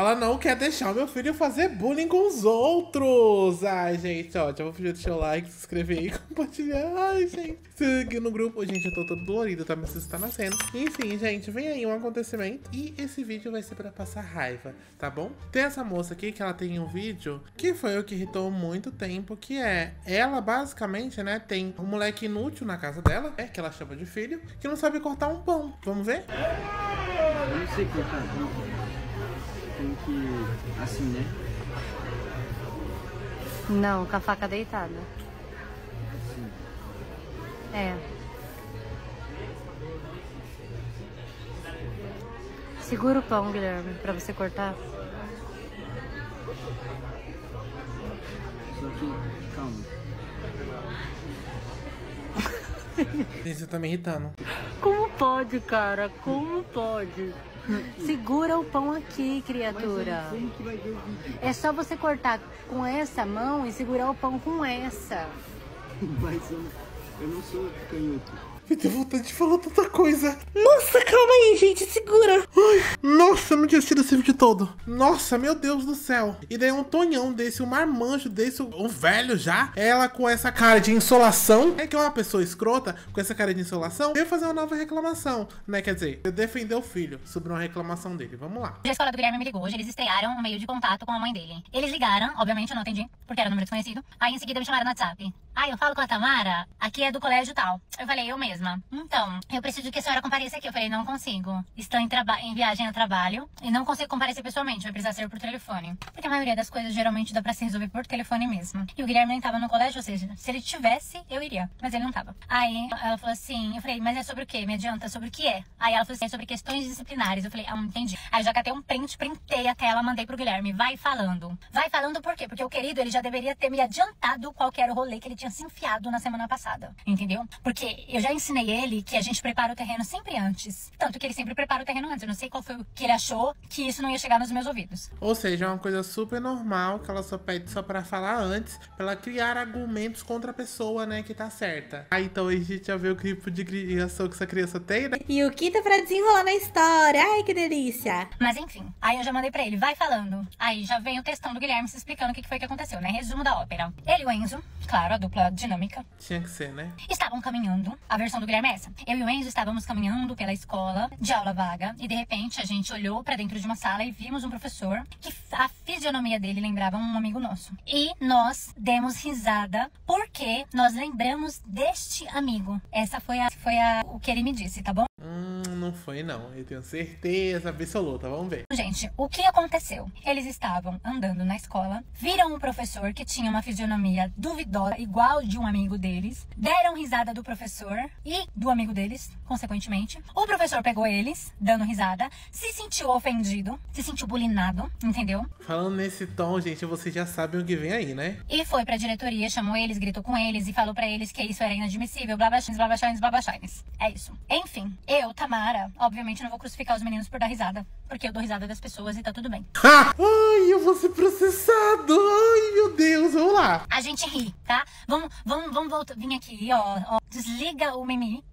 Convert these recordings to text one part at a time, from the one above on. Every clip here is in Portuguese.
ela não quer deixar o meu filho fazer bullying com os outros. Ai, gente, ó, já vou pedir o seu like, se inscrever aí, compartilhar. Ai, gente, seguir no grupo. Gente, eu tô todo dolorido, tá? Mas isso tá nascendo. Enfim, gente, vem aí um acontecimento e esse vídeo vai ser pra passar raiva, tá bom? Tem essa moça aqui que ela tem um vídeo que foi o que irritou muito tempo, que é, ela basicamente, né, tem um moleque inútil na casa dela, que ela chama de filho, que não sabe cortar um pão. Vamos ver? Eu não sei cortar pão. Tem que... assim, né? Não, com a faca deitada. Assim. É. Segura o pão, Guilherme, pra você cortar. Só que, calma. Gente, você tá me irritando. Como pode, cara? Como pode? Segura o pão aqui, criatura. Mas como que vai ver o vídeo? É só você cortar com essa mão e segurar o pão com essa. Mas eu não sou canhoto. Me deu vontade de falar tanta coisa. Nossa, calma aí, gente, segura. Ai, nossa, eu não tinha assistido esse vídeo todo. Nossa, meu Deus do céu. E daí um tonhão desse, um marmanjo desse, um velho já. Ela com essa cara de insolação. É que é uma pessoa escrota, com essa cara de insolação, veio fazer uma nova reclamação, né? Quer dizer, defender o filho sobre uma reclamação dele. Vamos lá. A escola do Guilherme me ligou hoje, eles estrearam um meio de contato com a mãe dele. Eles ligaram, obviamente eu não atendi, porque era um número desconhecido. Aí em seguida me chamaram no WhatsApp. Eu falo com a Tamara, aqui é do colégio tal. Eu falei, eu mesma. Então, eu preciso que a senhora compareça aqui. Eu falei, não consigo. Estou em viagem a trabalho e não consigo comparecer pessoalmente, vai precisar ser por telefone. Porque a maioria das coisas geralmente dá pra se resolver por telefone mesmo. E o Guilherme nem tava no colégio, ou seja, se ele tivesse, eu iria. Mas ele não tava. Aí ela falou assim, eu falei, mas é sobre o quê? Me adianta, sobre o que é? Aí ela falou assim, é sobre questões disciplinares. Eu falei, entendi. Aí eu já catei um printei a tela, mandei pro Guilherme. Vai falando. Vai falando por quê? Porque o querido, ele já deveria ter me adiantado qual que era o rolê que ele tinha se enfiado na semana passada. Entendeu? Porque eu já ensinei ele que a gente prepara o terreno sempre antes. Tanto que ele sempre prepara o terreno antes. Eu não sei qual foi o que ele achou que isso não ia chegar nos meus ouvidos. Ou seja, é uma coisa super normal que ela só pede só pra falar antes, pra ela criar argumentos contra a pessoa, né, que tá certa. Então a gente já vê o tipo de criação que essa criança tem, né? E o que tá pra desenrolar na história? Ai, que delícia. Mas enfim, aí eu já mandei pra ele, vai falando. Aí já vem o textão do Guilherme se explicando o que foi que aconteceu, né? Resumo da ópera. Ele e o Enzo, claro, a dupla dinâmica, Tinha que ser, né? estavam caminhando. A versão do Guilherme é essa. Eu e o Enzo estávamos caminhando pela escola de aula vaga e de repente a gente olhou pra dentro de uma sala e vimos um professor que a fisionomia dele lembrava um amigo nosso. E nós demos risada porque nós lembramos deste amigo. Essa foi o que ele me disse, tá bom? Não foi não. Eu tenho certeza absoluta. Vamos ver. Gente, o que aconteceu? Eles estavam andando na escola, viram um professor que tinha uma fisionomia duvidosa, igual de um amigo deles, deram risada do professor e do amigo deles, consequentemente. O professor pegou eles, dando risada, se sentiu ofendido, se sentiu bulinado, entendeu? Falando nesse tom, gente, vocês já sabem o que vem aí, né? E foi pra diretoria, chamou eles, gritou com eles e falou pra eles que isso era inadmissível, blá blá blá blá blá blá. É isso. Enfim, eu, Tamara, obviamente não vou crucificar os meninos por dar risada, porque eu dou risada das pessoas e tá tudo bem. Ai, eu vou ser processado. Ai, meu Deus, vamos lá. A gente ri, tá? Vamos voltar, vir aqui, ó. Desliga o mimimi.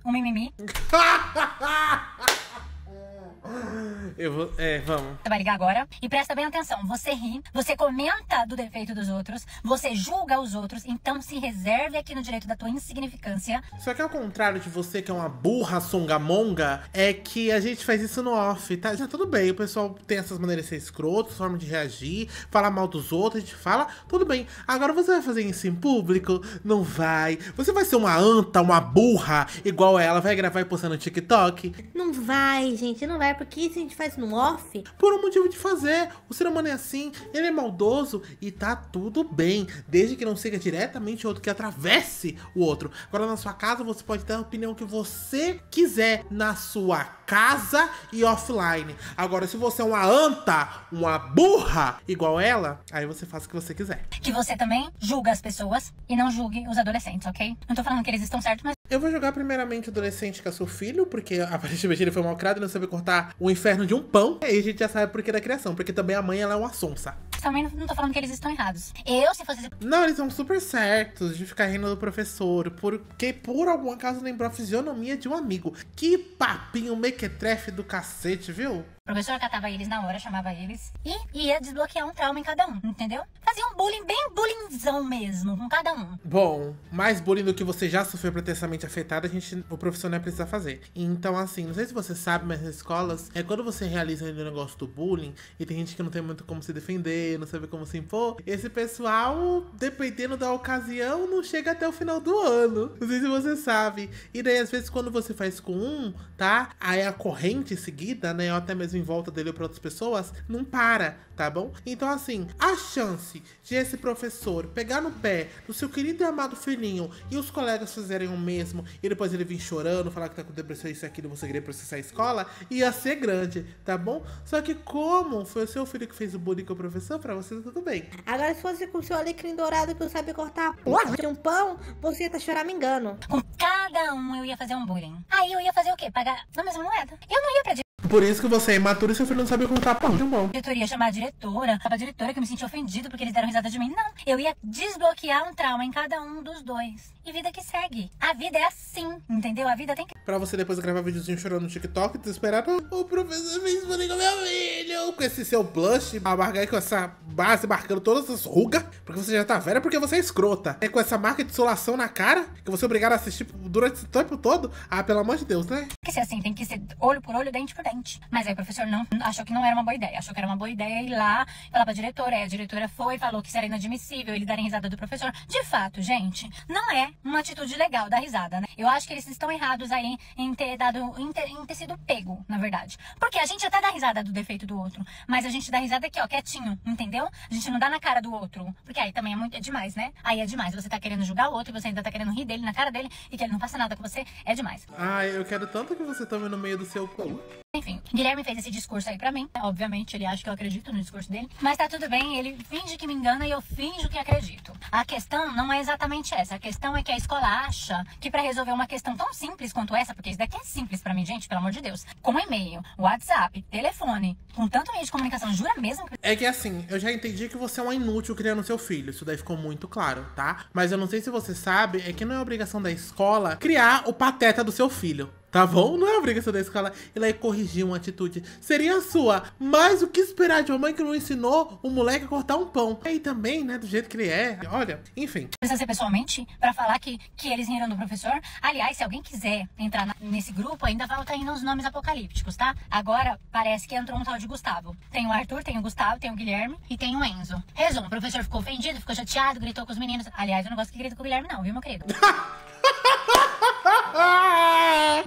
Vamos. Você vai ligar agora e presta bem atenção. Você ri, você comenta do defeito dos outros, você julga os outros, então se reserve aqui no direito da tua insignificância. Só que ao contrário de você, que é uma burra songamonga, é que a gente faz isso no off, tá? Já tudo bem, o pessoal tem essas maneiras de ser escroto, forma de reagir, falar mal dos outros, a gente fala, tudo bem. Agora você vai fazer isso em público? Não vai. Você vai ser uma anta, uma burra, igual ela, vai gravar e postar no TikTok? Não vai, gente, não vai, porque isso a gente faz no off. Por um motivo de fazer. O ser humano é assim, ele é maldoso e tá tudo bem, desde que não seja diretamente outro, que atravesse o outro. Agora na sua casa você pode ter a opinião que você quiser na sua casa e offline. Agora se você é uma anta, uma burra igual ela, aí você faz o que você quiser. Que você também julga as pessoas e não julgue os adolescentes, ok? Não tô falando que eles estão certos, mas Eu vou jogar primeiramente o adolescente que é seu filho, porque aparentemente ele foi mal criado e não sabe cortar o inferno de um pão. E aí a gente já sabe por que da criação, porque também a mãe ela é uma sonsa. também não tô falando que eles estão errados. Eu, se fosse... Não, eles são super certos de ficar rindo do professor, porque por algum acaso lembrou a fisionomia de um amigo. Que papinho mequetrefe do cacete, viu? O professor catava eles na hora, chamava eles e ia desbloquear um trauma em cada um, entendeu? Fazia um bullying bem bullyingzão mesmo, com cada um. Bom, mais bullying do que você já sofreu pra ter essa mente afetada, o professor não precisa fazer. Então, assim, não sei se você sabe, mas nas escolas, quando você realiza o negócio do bullying, e tem gente que não tem muito como se defender, não sabe como se impor, esse pessoal, dependendo da ocasião, não chega até o final do ano. Não sei se você sabe. E daí, às vezes, quando você faz com um, tá? Aí a corrente seguida, né? Ou até mesmo em volta dele ou pra outras pessoas, não para, tá bom? Então, assim, a chance de esse professor pegar no pé do seu querido e amado filhinho e os colegas fizerem o mesmo e depois ele vir chorando, falar que tá com depressão, isso e aquilo, você queria processar a escola, ia ser grande, tá bom? Só que como foi o seu filho que fez o bullying com o professor, pra você tudo bem. Agora, se fosse com o seu alecrim dourado que eu sabia cortar a porra de um pão, você ia tá choramingando. Com cada um eu ia fazer um bullying. Aí eu ia fazer o quê? Pagar na mesma moeda. Eu não ia pra Por isso que você é imaturo e seu filho não sabia contar pão de um bom. diretoria, chamar a diretora. A diretora que eu me senti ofendido porque eles deram risada de mim. Não, eu ia desbloquear um trauma em cada um dos dois. E vida que segue. A vida é assim, entendeu? A vida tem que... Pra você depois gravar videozinho chorando no TikTok, desesperado. O professor fez bullying com meu filho. Com esse seu blush, amargar com essa base marcando todas as rugas. Porque você já tá velha, porque você é escrota. É com essa marca de insolação na cara, que você é obrigado a assistir durante esse tempo todo. Ah, pelo amor de Deus, né? Tem que ser assim, tem que ser olho por olho, dente por dente. Mas aí o professor não achou que não era uma boa ideia. Achou que era uma boa ideia ir lá falar pra diretora. Aí a diretora foi, falou que isso era inadmissível, eles darem risada do professor. De fato, gente, não é uma atitude legal dar risada, né? Eu acho que eles estão errados aí em ter dado, em ter sido pego, na verdade. Porque a gente até dá risada do defeito do outro, mas a gente dá risada aqui, ó, quietinho, entendeu? A gente não dá na cara do outro. Porque aí também é demais, né? Aí é demais. Você tá querendo julgar o outro e você ainda tá querendo rir dele na cara dele e que ele não faça nada com você, é demais. Ai, eu quero tanto que você tome no meio do seu cu. Enfim, Guilherme fez esse discurso aí pra mim. Obviamente, ele acha que eu acredito no discurso dele. Mas tá tudo bem, ele finge que me engana e eu finjo que acredito. A questão não é exatamente essa. A questão é que a escola acha que pra resolver uma questão tão simples quanto essa, porque isso daqui é simples pra mim, gente, pelo amor de Deus. Com e-mail, WhatsApp, telefone, com tanto meio de comunicação, jura mesmo que... É que assim, eu já entendi que você é uma inútil criando seu filho. Isso daí ficou muito claro, tá? Mas eu não sei se você sabe, é que não é obrigação da escola criar o pateta do seu filho. Tá bom? Não é obrigação da escola ir lá e corrigir uma atitude. Seria a sua. Mas o que esperar de uma mãe que não ensinou o moleque a cortar um pão? E aí também, né? Do jeito que ele é. Olha, enfim. Precisa ser pessoalmente pra falar que eles riram do professor. Aliás, se alguém quiser entrar nesse grupo, ainda vai estar indo os nomes apocalípticos, tá? Agora, parece que entrou um tal de Gustavo. Tem o Arthur, tem o Gustavo, tem o Guilherme e tem o Enzo. Resumo, o professor ficou ofendido, ficou chateado, gritou com os meninos. Aliás, eu não gosto que grita com o Guilherme não, viu, meu querido?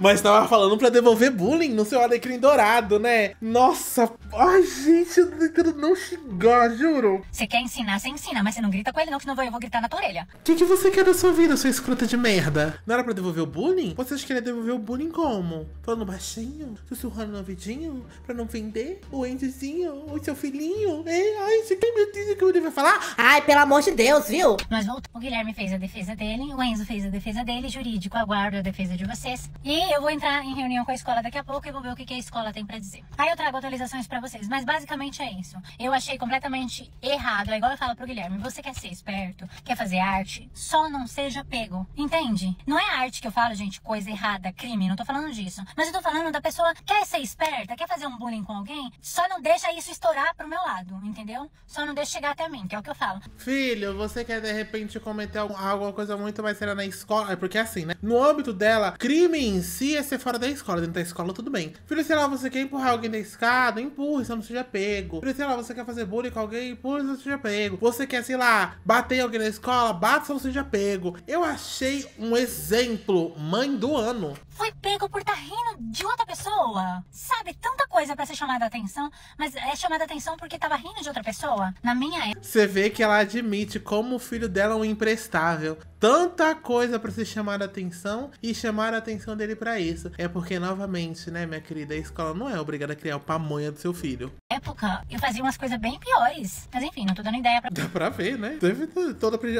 Mas tava falando pra devolver bullying no seu alecrim dourado, né? Nossa, ai gente, eu tô tentando não xingar, juro. Você quer ensinar, você ensina, mas você não grita com ele não, que senão eu vou gritar na tua orelha. O que você quer da sua vida, sua escrota de merda? Não era pra devolver o bullying? Vocês querem devolver o bullying como? Falando baixinho? Sussurrando no ouvidinho? Pra não vender? O Endizinho? O seu filhinho? Ai, você tem meu Deus, que ele vai falar? Ai, pelo amor de Deus, viu? Nós voltamos. O Guilherme fez a defesa dele, o Enzo fez a defesa dele, jurídico aguardo a defesa de vocês. E eu vou entrar em reunião com a escola daqui a pouco e vou ver o que a escola tem pra dizer. Aí eu trago atualizações pra vocês, mas basicamente é isso. Eu achei completamente errado, é igual eu falo pro Guilherme, você quer ser esperto, quer fazer arte, só não seja pego, entende? Não é arte que eu falo, gente, coisa errada, crime, não tô falando disso. Mas eu tô falando da pessoa que quer ser esperta, quer fazer um bullying com alguém, só não deixa isso estourar pro meu lado, entendeu? Só não deixa chegar até mim, que é o que eu falo. Filho, você quer de repente cometer alguma coisa muito mais séria na escola? É porque assim, né? No âmbito dela, crime em si é ser fora da escola. Dentro da escola, tudo bem. Filho, sei lá, você quer empurrar alguém da escada? Empurre, só não seja pego. Filho, sei lá, você quer fazer bullying com alguém? Empurre, só não seja pego. Você quer, sei lá, bater alguém na escola? Bata, só não seja pego. Eu achei um exemplo mãe do ano. Foi pego por estar rindo de outra pessoa. Sabe, tanta coisa pra ser chamada a atenção, mas é chamada a atenção porque tava rindo de outra pessoa. Na minha época. Você vê que ela admite como o filho dela é um imprestável. Tanta coisa pra ser chamada a atenção e chamar a atenção dele pra isso. É porque, novamente, né, minha querida, a escola não é obrigada a criar o pamonha do seu filho. Época, eu fazia umas coisas bem piores. Mas enfim, não tô dando ideia pra... Dá pra ver, né?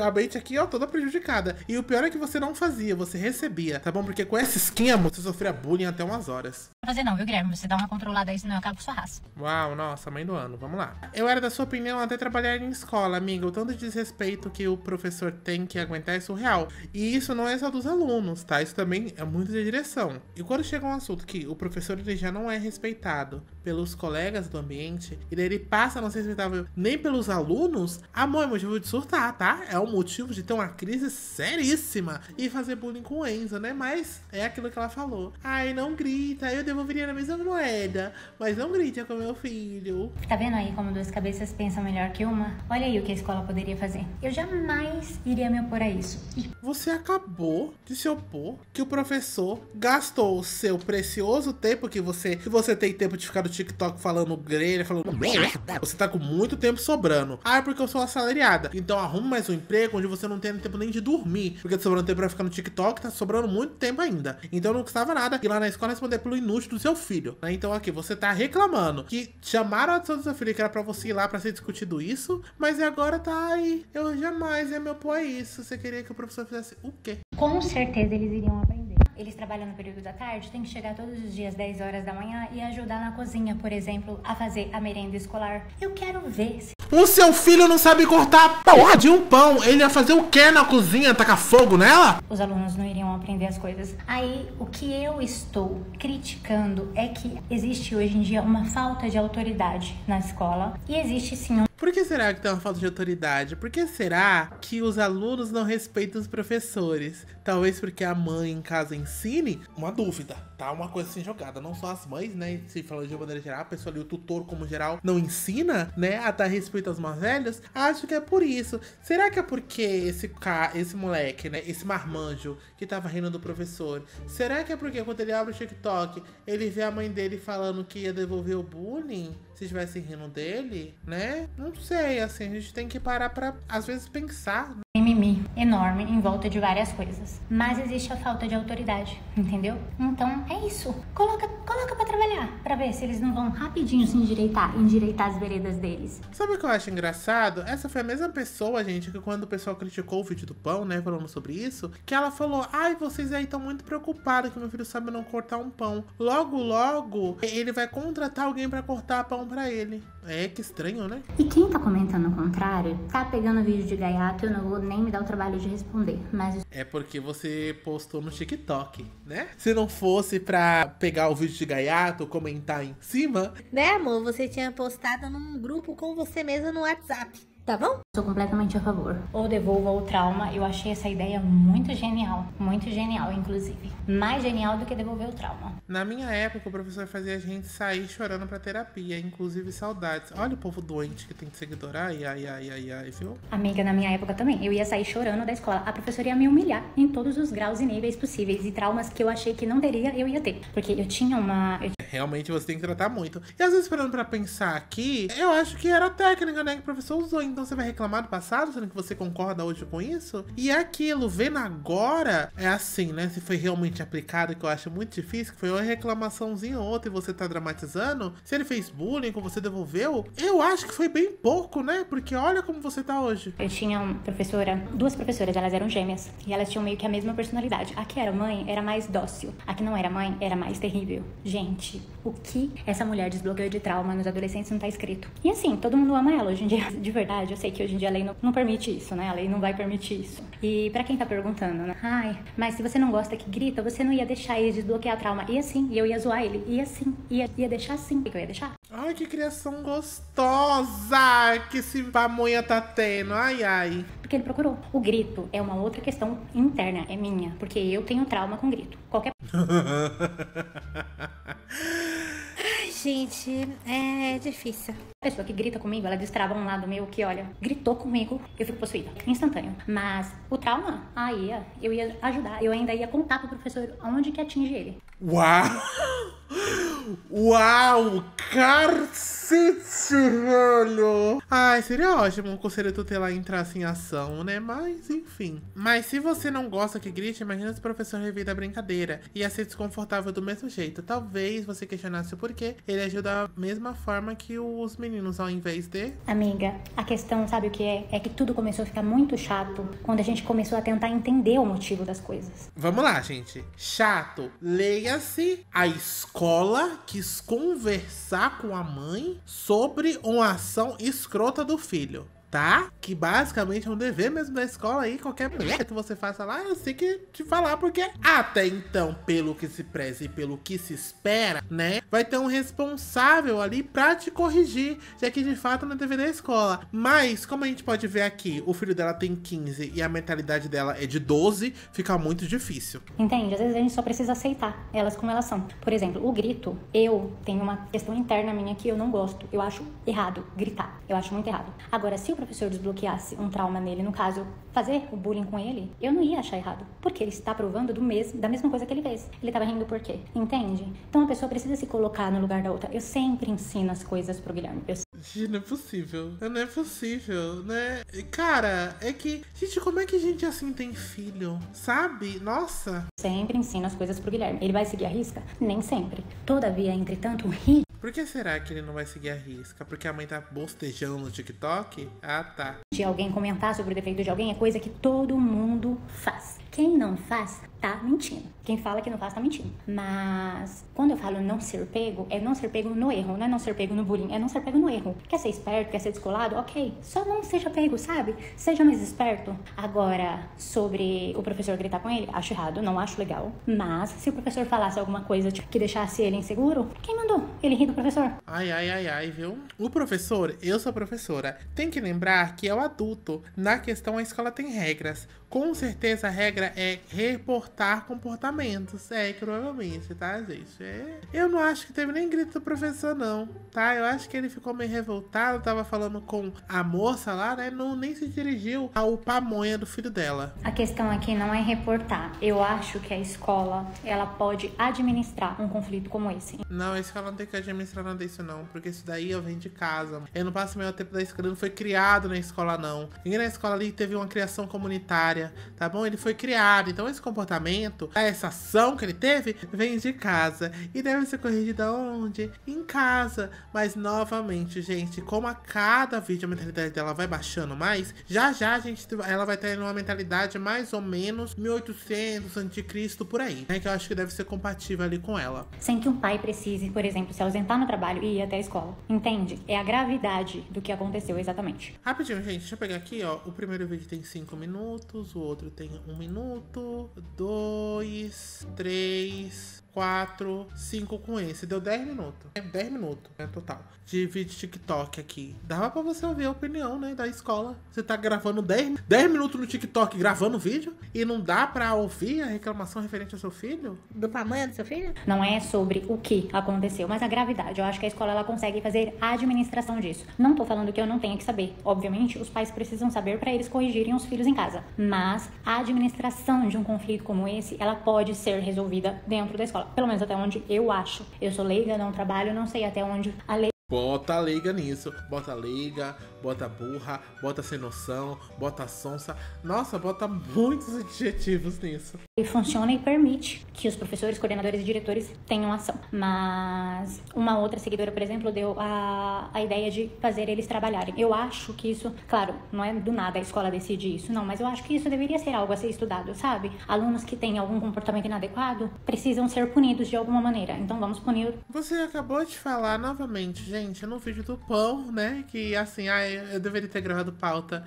A mente aqui, ó, toda prejudicada. E o pior é que você não fazia, você recebia, tá bom? Porque com esse esquema, você sofria bullying até umas horas. Não fazer não, viu, Guilherme? Você dá uma controlada aí, senão eu acabo com sua raça. Uau, nossa, mãe do ano, vamos lá. Eu era da sua opinião até trabalhar em escola, amiga. O tanto de desrespeito que o professor tem que aguentar é surreal. E isso não é só dos alunos, tá? Isso também é muito da direção. E quando chega um assunto que o professor ele já não é respeitado pelos colegas do ambiente, e daí ele passa a não ser respeitável nem pelos alunos, amor, é motivo de surtar, tá? É um motivo de ter uma crise seríssima e fazer bullying com o Enzo, né? Mas é aquilo que ela falou. Ai, não grita, eu devolveria na mesma moeda, mas não grite com meu filho. Tá vendo aí como duas cabeças pensam melhor que uma? Olha aí o que a escola poderia fazer. Eu jamais iria me opor a isso. Você acabou de se opor que o professor gastou o seu precioso tempo que você tem tempo de ficar no TikTok falando grelha, falando merda. Você tá com muito tempo sobrando. Ah, é porque eu sou assalariada. Então arrume mais um emprego onde você não tem tempo nem de dormir. Porque tá sobrando tempo pra ficar no TikTok, tá sobrando muito tempo ainda. Então não custava nada ir lá na escola responder pelo inútil do seu filho, né? Então aqui, você tá reclamando que chamaram a atenção do seu filho, que era pra você ir lá pra ser discutido isso, mas agora tá aí. Eu jamais ia me opor a isso. Você queria que o professor fizesse o quê? Com certeza eles iriam aprender. Eles trabalham no período da tarde, tem que chegar todos os dias 10 horas da manhã e ajudar na cozinha, por exemplo, a fazer a merenda escolar. Eu quero ver se... O seu filho não sabe cortar a porra de um pão. Ele ia fazer o quê na cozinha? Tacar fogo nela? Os alunos não iriam aprender as coisas. Aí, o que eu estou criticando é que existe hoje em dia uma falta de autoridade na escola. E existe sim Por que será que tem uma falta de autoridade? Por que será que os alunos não respeitam os professores? Talvez porque a mãe em casa ensine? Uma dúvida, tá? Uma coisa assim jogada. Não só as mães, né? Se falando de maneira geral, a pessoa ali, o tutor como geral, não ensina, né? A dar respeito aos mais velhos. Acho que é por isso. Será que é porque esse moleque, né? Esse marmanjo que tava rindo do professor. Será que é porque quando ele abre o TikTok, ele vê a mãe dele falando que ia devolver o bullying? Se estivesse rindo dele, né? Não sei, assim, a gente tem que parar pra, às vezes, pensar. mimimi enorme em volta de várias coisas. Mas existe a falta de autoridade, entendeu? Então, é isso. Coloca pra trabalhar, pra ver se eles não vão rapidinho se endireitar as veredas deles. Sabe o que eu acho engraçado? Essa foi a mesma pessoa, gente, que quando o pessoal criticou o vídeo do pão, né, falando sobre isso, que ela falou, ai, vocês aí estão muito preocupados que meu filho sabe não cortar um pão. Logo, ele vai contratar alguém pra cortar pão pra ele. É, que estranho, né? E quem tá comentando o contrário, tá pegando vídeo de gaiato, eu não vou nem me dar o trabalho de responder, mas... É porque você postou no TikTok, né? Se não fosse pra pegar o vídeo de gaiato, comentar em cima... Né, amor? Você tinha postado num grupo com você mesma no WhatsApp, tá bom? Sou completamente a favor. Ou devolva o trauma. Eu achei essa ideia muito genial, inclusive. Mais genial do que devolver o trauma. Na minha época, o professor fazia a gente sair chorando pra terapia, inclusive saudades. Olha o povo doente que tem seguidor. Ai, viu? Amiga, na minha época também. Eu ia sair chorando da escola. A professora ia me humilhar em todos os graus e níveis possíveis. E traumas que eu achei que não teria, eu ia ter. Porque eu tinha uma... Realmente você tem que tratar muito. E às vezes, parando pra pensar aqui, eu acho que era a técnica, né, que o professor usou. Então você vai reclamar do passado, sendo que você concorda hoje com isso? E aquilo, vendo agora, é assim, né? Se foi realmente aplicado, que eu acho muito difícil, que foi uma reclamaçãozinha ou outra e você tá dramatizando. Se ele fez bullying, como você devolveu, eu acho que foi bem pouco, né? Porque olha como você tá hoje. Eu tinha uma professora, duas professoras, elas eram gêmeas. E elas tinham meio que a mesma personalidade. A que era mãe era mais dócil. A que não era mãe era mais terrível. Gente, o que essa mulher desbloqueou de trauma nos adolescentes não tá escrito. E assim, todo mundo ama ela hoje em dia. De verdade, eu sei que hoje em dia a lei não permite isso, né? A lei não vai permitir isso. E pra quem tá perguntando, né? Ai, mas se você não gosta que grita, você não ia deixar ele desbloquear trauma. E assim, eu ia zoar ele. E assim, ia deixar assim. O que eu ia deixar? Ai, que criação gostosa que esse pamonha tá tendo. Ai. Porque ele procurou. O grito é uma outra questão interna, é minha. Porque eu tenho trauma com grito. Qualquer... Ai, gente, é difícil. A pessoa que grita comigo, ela destrava um lado meu que, olha, gritou comigo, eu fico possuída. Instantâneo. Mas o trauma, aí eu ia ajudar. Eu ainda ia contar pro professor onde que atinge ele. Uau, cacete, velho. Ai, seria ótimo o conselho tutelar entrasse em ação, né? Mas, enfim. Mas se você não gosta que grite, imagina se o professor revida a brincadeira. Ia ser desconfortável do mesmo jeito. Talvez você questionasse o porquê. Ele agiu da mesma forma que os meninos, ao invés de... Amiga, a questão, sabe o que é? É que tudo começou a ficar muito chato quando a gente começou a tentar entender o motivo das coisas. Vamos lá, gente. Chato. Leia-se, a escola quis conversar com a mãe sobre uma ação escrota do filho. tá? Que basicamente é um dever mesmo da escola aí, qualquer coisa que você faça lá, eu sei que te falar, porque até então, pelo que se preza e pelo que se espera, né, vai ter um responsável ali pra te corrigir, já que de fato não é dever da escola. Mas, como a gente pode ver aqui, o filho dela tem 15 e a mentalidade dela é de 12, fica muito difícil. Entende? Às vezes a gente só precisa aceitar elas como elas são. Por exemplo, o grito, eu tenho uma questão interna minha que eu não gosto. Eu acho errado gritar. Eu acho muito errado. Agora, se o professor desbloqueasse um trauma nele, no caso, fazer o bullying com ele, eu não ia achar errado. Porque ele está provando da mesma coisa que ele fez. Ele estava rindo por quê? Entende? Então a pessoa precisa se colocar no lugar da outra. Eu sempre ensino as coisas pro Guilherme. Gente, não é possível. Não é possível, né? Cara, é que... Gente, como é que gente assim tem filho? Sabe? Nossa. Sempre ensino as coisas pro Guilherme. Ele vai seguir a risca? Nem sempre. Todavia, entretanto, ri. Por que será que ele não vai seguir a risca? Porque a mãe tá bostejando no TikTok? Ah, tá. De alguém comentar sobre o defeito de alguém é coisa que todo mundo faz. Quem não faz, tá mentindo. Quem fala que não faz, tá mentindo. Mas quando eu falo não ser pego, é não ser pego no erro, não é não ser pego no bullying, é não ser pego no erro. Quer ser esperto, quer ser descolado? Ok. Só não seja pego, sabe? Seja mais esperto. Agora, sobre o professor gritar com ele, acho errado, não acho legal. Mas se o professor falasse alguma coisa que deixasse ele inseguro, quem mandou? Ele ri do professor. Ai, viu? O professor, eu sou professora, tem que lembrar que é o adulto. Na questão, a escola tem regras. Com certeza a regra é reportar comportamentos. Provavelmente, tá, gente? Eu não acho que teve nem grito do professor, não, tá? Eu acho que ele ficou meio revoltado, tava falando com a moça lá, né? Não, nem se dirigiu ao pamonha do filho dela. A questão aqui não é reportar. Eu acho que a escola, ela pode administrar um conflito como esse. Não, a escola não tem que administrar nada disso, não. Porque isso daí eu venho de casa. Eu não passo meu tempo da escola, não foi criado na escola, não. Ninguém na escola ali teve uma criação comunitária, tá bom? Ele foi criado. Então esse comportamento, essa ação que ele teve, vem de casa. E deve ser corrigida onde? Em casa. Mas novamente, gente, como a cada vídeo a mentalidade dela vai baixando mais, já ela vai ter uma mentalidade mais ou menos 1800, anticristo, por aí, né? Que eu acho que deve ser compatível ali com ela. Sem que um pai precise, por exemplo, se ausentar no trabalho e ir até a escola. Entende? É a gravidade do que aconteceu exatamente. Rapidinho, gente, deixa eu pegar aqui, ó. O primeiro vídeo tem 5 minutos, o outro tem 1 minuto, 2, 3, 4, 5 com esse. Deu 10 minutos. 10 minutos, né, total. De vídeo TikTok aqui. Dava pra você ouvir a opinião, né, da escola. Você tá gravando 10 minutos no TikTok gravando vídeo e não dá pra ouvir a reclamação referente ao seu filho? Do tamanho do seu filho? Não é sobre o que aconteceu, mas a gravidade. Eu acho que a escola ela consegue fazer a administração disso. Não tô falando que eu não tenha que saber. Obviamente, os pais precisam saber pra eles corrigirem os filhos em casa. Mas a administração de um conflito como esse, ela pode ser resolvida dentro da escola. Pelo menos até onde eu acho. Eu sou leiga, não trabalho, não sei até onde a lei... Bota leiga nisso. Bota leiga, bota burra, bota sem noção, bota sonsa. Nossa, bota muitos adjetivos nisso. E funciona e permite que os professores, coordenadores e diretores tenham ação. Mas uma outra seguidora, por exemplo, deu a ideia de fazer eles trabalharem. Eu acho que isso, claro, não é do nada a escola decide isso, não. Mas eu acho que isso deveria ser algo a ser estudado, sabe? Alunos que têm algum comportamento inadequado precisam ser punidos de alguma maneira. Então vamos punir. Você acabou de falar novamente, gente, no vídeo do pão, né? Que assim, eu deveria ter gravado pauta.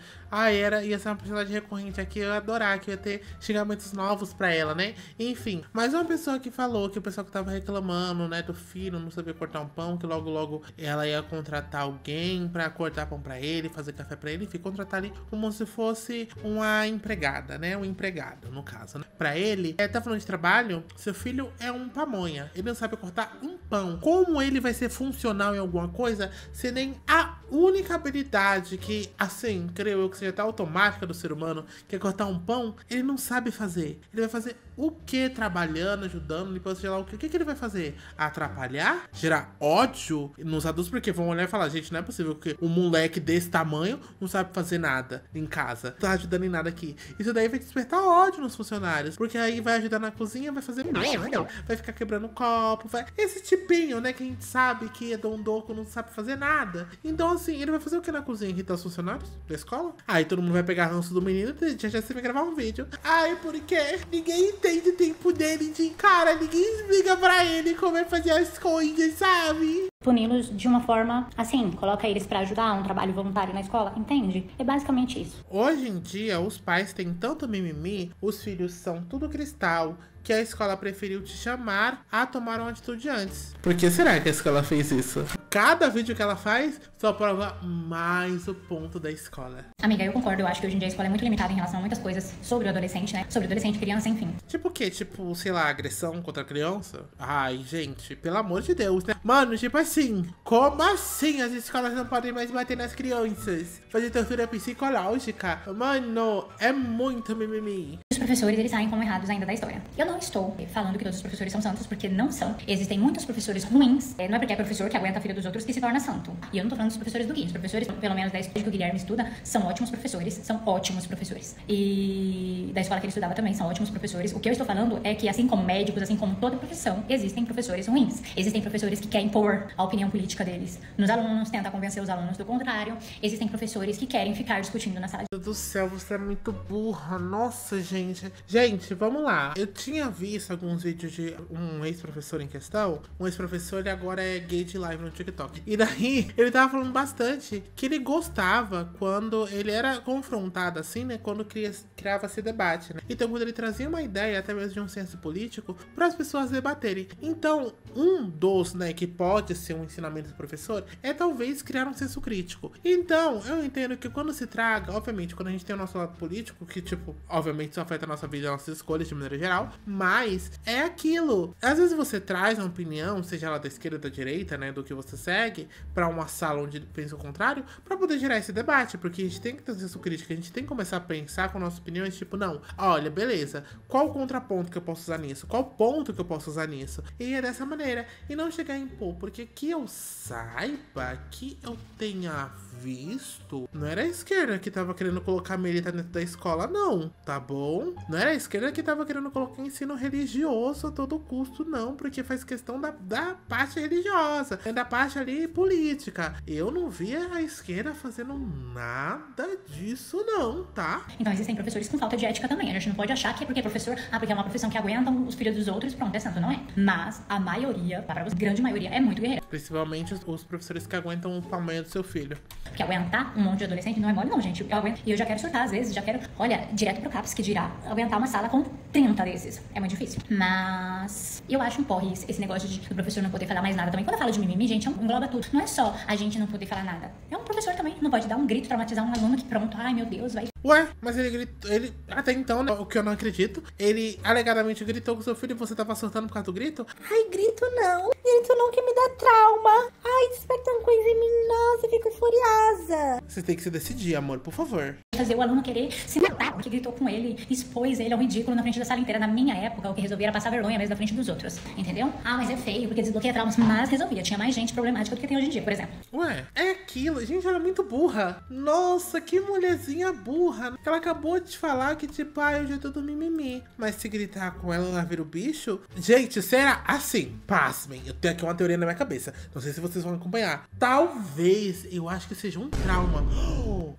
Ia ser uma personagem recorrente aqui, eu ia adorar, que eu ia ter xingamentos novos pra ela, né? Enfim, mas uma pessoa que falou que o pessoal que tava reclamando, né, do filho não sabia cortar um pão, que logo ela ia contratar alguém pra cortar pão pra ele, fazer café pra ele, enfim, contratar ali como se fosse uma empregada, né? Um empregado, no caso, né? Pra ele, tá falando de trabalho, seu filho é um pamonha, ele não sabe cortar um pão. Como ele vai ser funcional em alguma coisa, se nem a única habilidade que, assim, creio eu que seja até automática do ser humano, que é cortar um pão, ele não sabe fazer. Ele vai fazer o que trabalhando, ajudando, depois sei lá o que. O que ele vai fazer? Atrapalhar? Gerar ódio nos adultos? Porque vão olhar e falar, gente, não é possível que um moleque desse tamanho não sabe fazer nada em casa, não tá ajudando em nada aqui. Isso daí vai despertar ódio nos funcionários, porque aí vai ajudar na cozinha, vai fazer vai ficar quebrando copo, esse tipinho, né, que a gente sabe que é dondoco, não sabe fazer nada. Então, assim, ele vai fazer o que na cozinha? Irritar os funcionários da escola? Aí todo mundo vai pegar ranço do menino e já você vai gravar um vídeo. Porque ninguém entende o tempo dele de cara, ninguém explica pra ele como é fazer as coisas, sabe? puni-los de uma forma assim, coloca eles pra ajudar um trabalho voluntário na escola, entende? É basicamente isso. Hoje em dia, os pais têm tanto mimimi, os filhos são tudo cristal, que a escola preferiu te chamar a tomar uma atitude antes. Por que será que a escola fez isso? Cada vídeo que ela faz só prova mais o ponto da escola. Amiga, eu concordo. Eu acho que hoje em dia a escola é muito limitada em relação a muitas coisas sobre o adolescente, né? Sobre o adolescente, criança, enfim. Tipo o quê? Tipo, sei lá, agressão contra a criança? Ai, gente, pelo amor de Deus, né? Mano, tipo assim, como assim as escolas não podem mais bater nas crianças? Fazer tortura psicológica? Mano, é muito mimimi. Os professores, eles saem como errados ainda da história. Eu não estou falando que todos os professores são santos, porque não são. Existem muitos professores ruins. Não é porque é professor que aguenta a filha dos outros que se torna santo. E eu não tô falando dos professores do Gui. Os professores, pelo menos da escola que o Guilherme estuda, são ótimos professores. São ótimos professores. E da escola que ele estudava também são ótimos professores. O que eu estou falando é que, assim como médicos, assim como toda profissão, existem professores ruins. Existem professores que querem impor a opinião política deles nos alunos, tentar convencer os alunos do contrário. Existem professores que querem ficar discutindo na sala. Meu Deus do céu, você é muito burra. Nossa, gente. Gente, vamos lá. Eu tinha visto alguns vídeos de um ex-professor em questão. Um ex-professor, ele agora é gay de live no TikTok. E daí, ele tava falando bastante que ele gostava quando ele era confrontado, assim, né? Quando criava-se debate, né? Então, quando ele trazia uma ideia, até mesmo de um senso político, para as pessoas debaterem. Então, um dos, né, que pode ser um ensinamento do professor, é talvez criar um senso crítico. Então, eu entendo que quando se traga, obviamente, quando a gente tem o nosso lado político, que, tipo, obviamente isso afeta a nossa vida, as nossas escolhas de maneira geral, mas é aquilo. Às vezes você traz uma opinião, seja ela da esquerda ou da direita, né, do que você segue, pra uma sala onde pensa o contrário, pra poder gerar esse debate, porque a gente tem que ter senso crítico, a gente tem que começar a pensar com nossas opiniões, tipo, não, olha, beleza, qual o contraponto que eu posso usar nisso? Qual ponto que eu posso usar nisso? E é dessa maneira, e não chegar a impor, porque que eu saiba, que eu tenha visto, não era a esquerda que tava querendo colocar milita dentro da escola, não, tá bom? Não era a esquerda que tava querendo colocar ensino religioso a todo custo, não, porque faz questão da parte religiosa, da parte ali política. Eu não via a esquerda fazendo nada disso, não, tá? Então existem professores com falta de ética também. A gente não pode achar que é porque é professor, porque é uma profissão que aguenta os filhos dos outros, pronto, é santo, não é? Mas a maioria, a grande maioria, é muito guerreira. Principalmente os professores que aguentam o tamanho do seu filho. Porque aguentar um monte de adolescente não é mole, não, gente. E eu já quero surtar, às vezes, já quero, olha, direto pro CAPS, que dirá aguentar uma sala com 30 desses. É muito difícil. Mas eu acho um porre esse negócio de o professor não poder falar mais nada também. Quando eu falo de mimimi, gente, engloba tudo. Não é só a gente não poder falar nada. É um professor também. Não pode dar um grito, traumatizar um aluno que pronto, ai meu Deus, vai. Ué, mas ele gritou, até então, né, o que eu não acredito, ele alegadamente gritou com seu filho e você tava surtando por causa do grito? Ai, grito não que me dá trauma. Ai, desperta uma coisa em mim, nossa, eu fico furiosa. Você tem que se decidir, amor, por favor. Fazer o aluno querer se matar, porque gritou com ele, expôs ele ao ridículo na frente da sala inteira. Na minha época, o que resolvia era passar vergonha mesmo na frente dos outros, entendeu? Ah, mas é feio, porque desbloqueia traumas, mas resolvia. Tinha mais gente problemática do que tem hoje em dia, por exemplo. Ué, é aquilo, gente, ela é muito burra. Nossa, que mulherzinha burra. Ela acabou de falar que, tipo, eu já tô do mimimi. Mas se gritar com ela, ela vira o bicho? Gente, será? Assim, pasmem, eu tenho aqui uma teoria na minha cabeça. Não sei se vocês vão acompanhar. Talvez, eu acho que seja um trauma.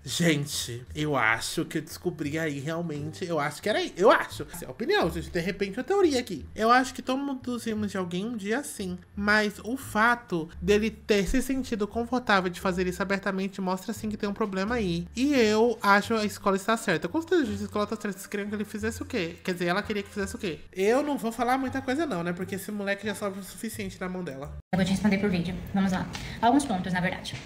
Gente, eu acho que eu descobri aí realmente. Eu acho que era aí. Eu acho. Essa é a opinião, gente. De repente, uma teoria aqui. Eu acho que todos vimos de alguém um dia assim. Mas o fato dele ter se sentido confortável de fazer isso abertamente mostra assim que tem um problema aí. E eu acho a escola está certa. Com certeza a escola está certa. Vocês queriam que ele fizesse o quê? Quer dizer, ela queria que fizesse o quê? Eu não vou falar muita coisa não, né? Porque esse moleque já sofre o suficiente na mão dela. Eu vou te responder por vídeo. Vamos lá. Alguns pontos, na verdade.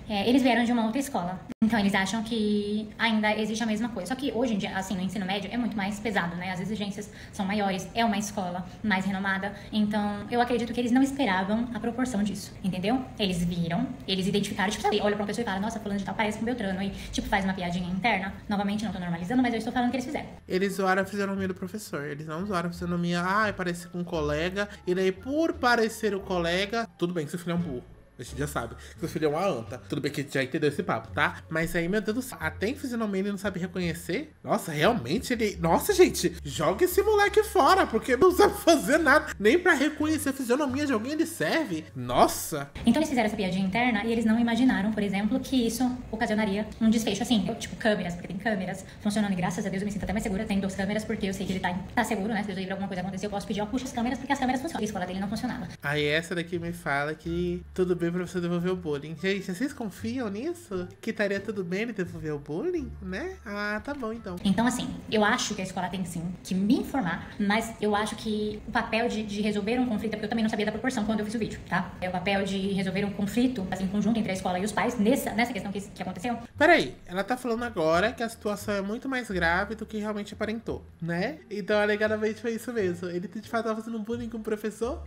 Eles vieram de uma outra escola, então eles acham que ainda existe a mesma coisa. Só que hoje em dia, assim, no ensino médio é muito mais pesado, né? As exigências são maiores, é uma escola mais renomada. Então, eu acredito que eles não esperavam a proporção disso, entendeu? Eles viram, eles identificaram, tipo, olha pra uma pessoa e fala, nossa, fulano de tal parece com Beltrano, e tipo, faz uma piadinha interna. Novamente, não tô normalizando, mas eu estou falando o que eles fizeram. Eles zoaram a fisionomia do professor, eles não zoaram a fisionomia, parece com um colega, e daí por parecer o colega, tudo bem que seu filho é um burro. A gente já sabe que seu filho é uma anta. Tudo bem que a gente já entendeu esse papo, tá? Mas aí, meu Deus do céu, até em fisionomia ele não sabe reconhecer. Nossa, realmente ele... Nossa, gente, joga esse moleque fora, porque não sabe fazer nada. Nem pra reconhecer a fisionomia de alguém ele serve. Nossa. Então eles fizeram essa piadinha interna e eles não imaginaram, por exemplo, que isso ocasionaria um desfecho assim. Tipo, câmeras, porque tem câmeras funcionando e graças a Deus eu me sinto até mais segura. Tem 2 câmeras porque eu sei que ele tá seguro, né? Se Deus livre alguma coisa acontecer, eu posso pedir, puxa as câmeras, porque as câmeras funcionam. E a escola dele não funcionava. Aí essa daqui me fala que tudo bem bem pra você devolver o bullying. Gente, vocês confiam nisso? Que estaria tudo bem ele devolver o bullying, né? Ah, tá bom então. Então, assim, eu acho que a escola tem sim que me informar, mas eu acho que o papel de resolver um conflito, porque eu também não sabia da proporção quando eu fiz o vídeo, tá? É o papel de resolver um conflito, assim, em conjunto entre a escola e os pais, nessa questão que aconteceu. Peraí, ela tá falando agora que a situação é muito mais grave do que realmente aparentou, né? Então, alegadamente foi isso mesmo. Ele de fato tava fazendo bullying com o professor?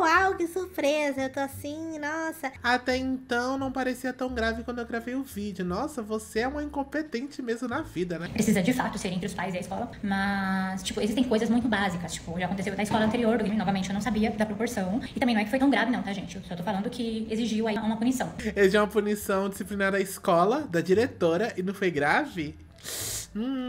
Uau, que surpresa. Eu tô assim, nossa. Até então não parecia tão grave quando eu gravei o vídeo. Nossa, você é uma incompetente mesmo na vida, né? Precisa de fato ser entre os pais e a escola, mas, tipo, existem coisas muito básicas, tipo, já aconteceu na escola anterior do Guilherme, novamente, eu não sabia da proporção, e também não é que foi tão grave não, tá, gente? Eu só tô falando que exigiu aí uma punição. Exigiu uma punição disciplinar da escola, da diretora, e não foi grave?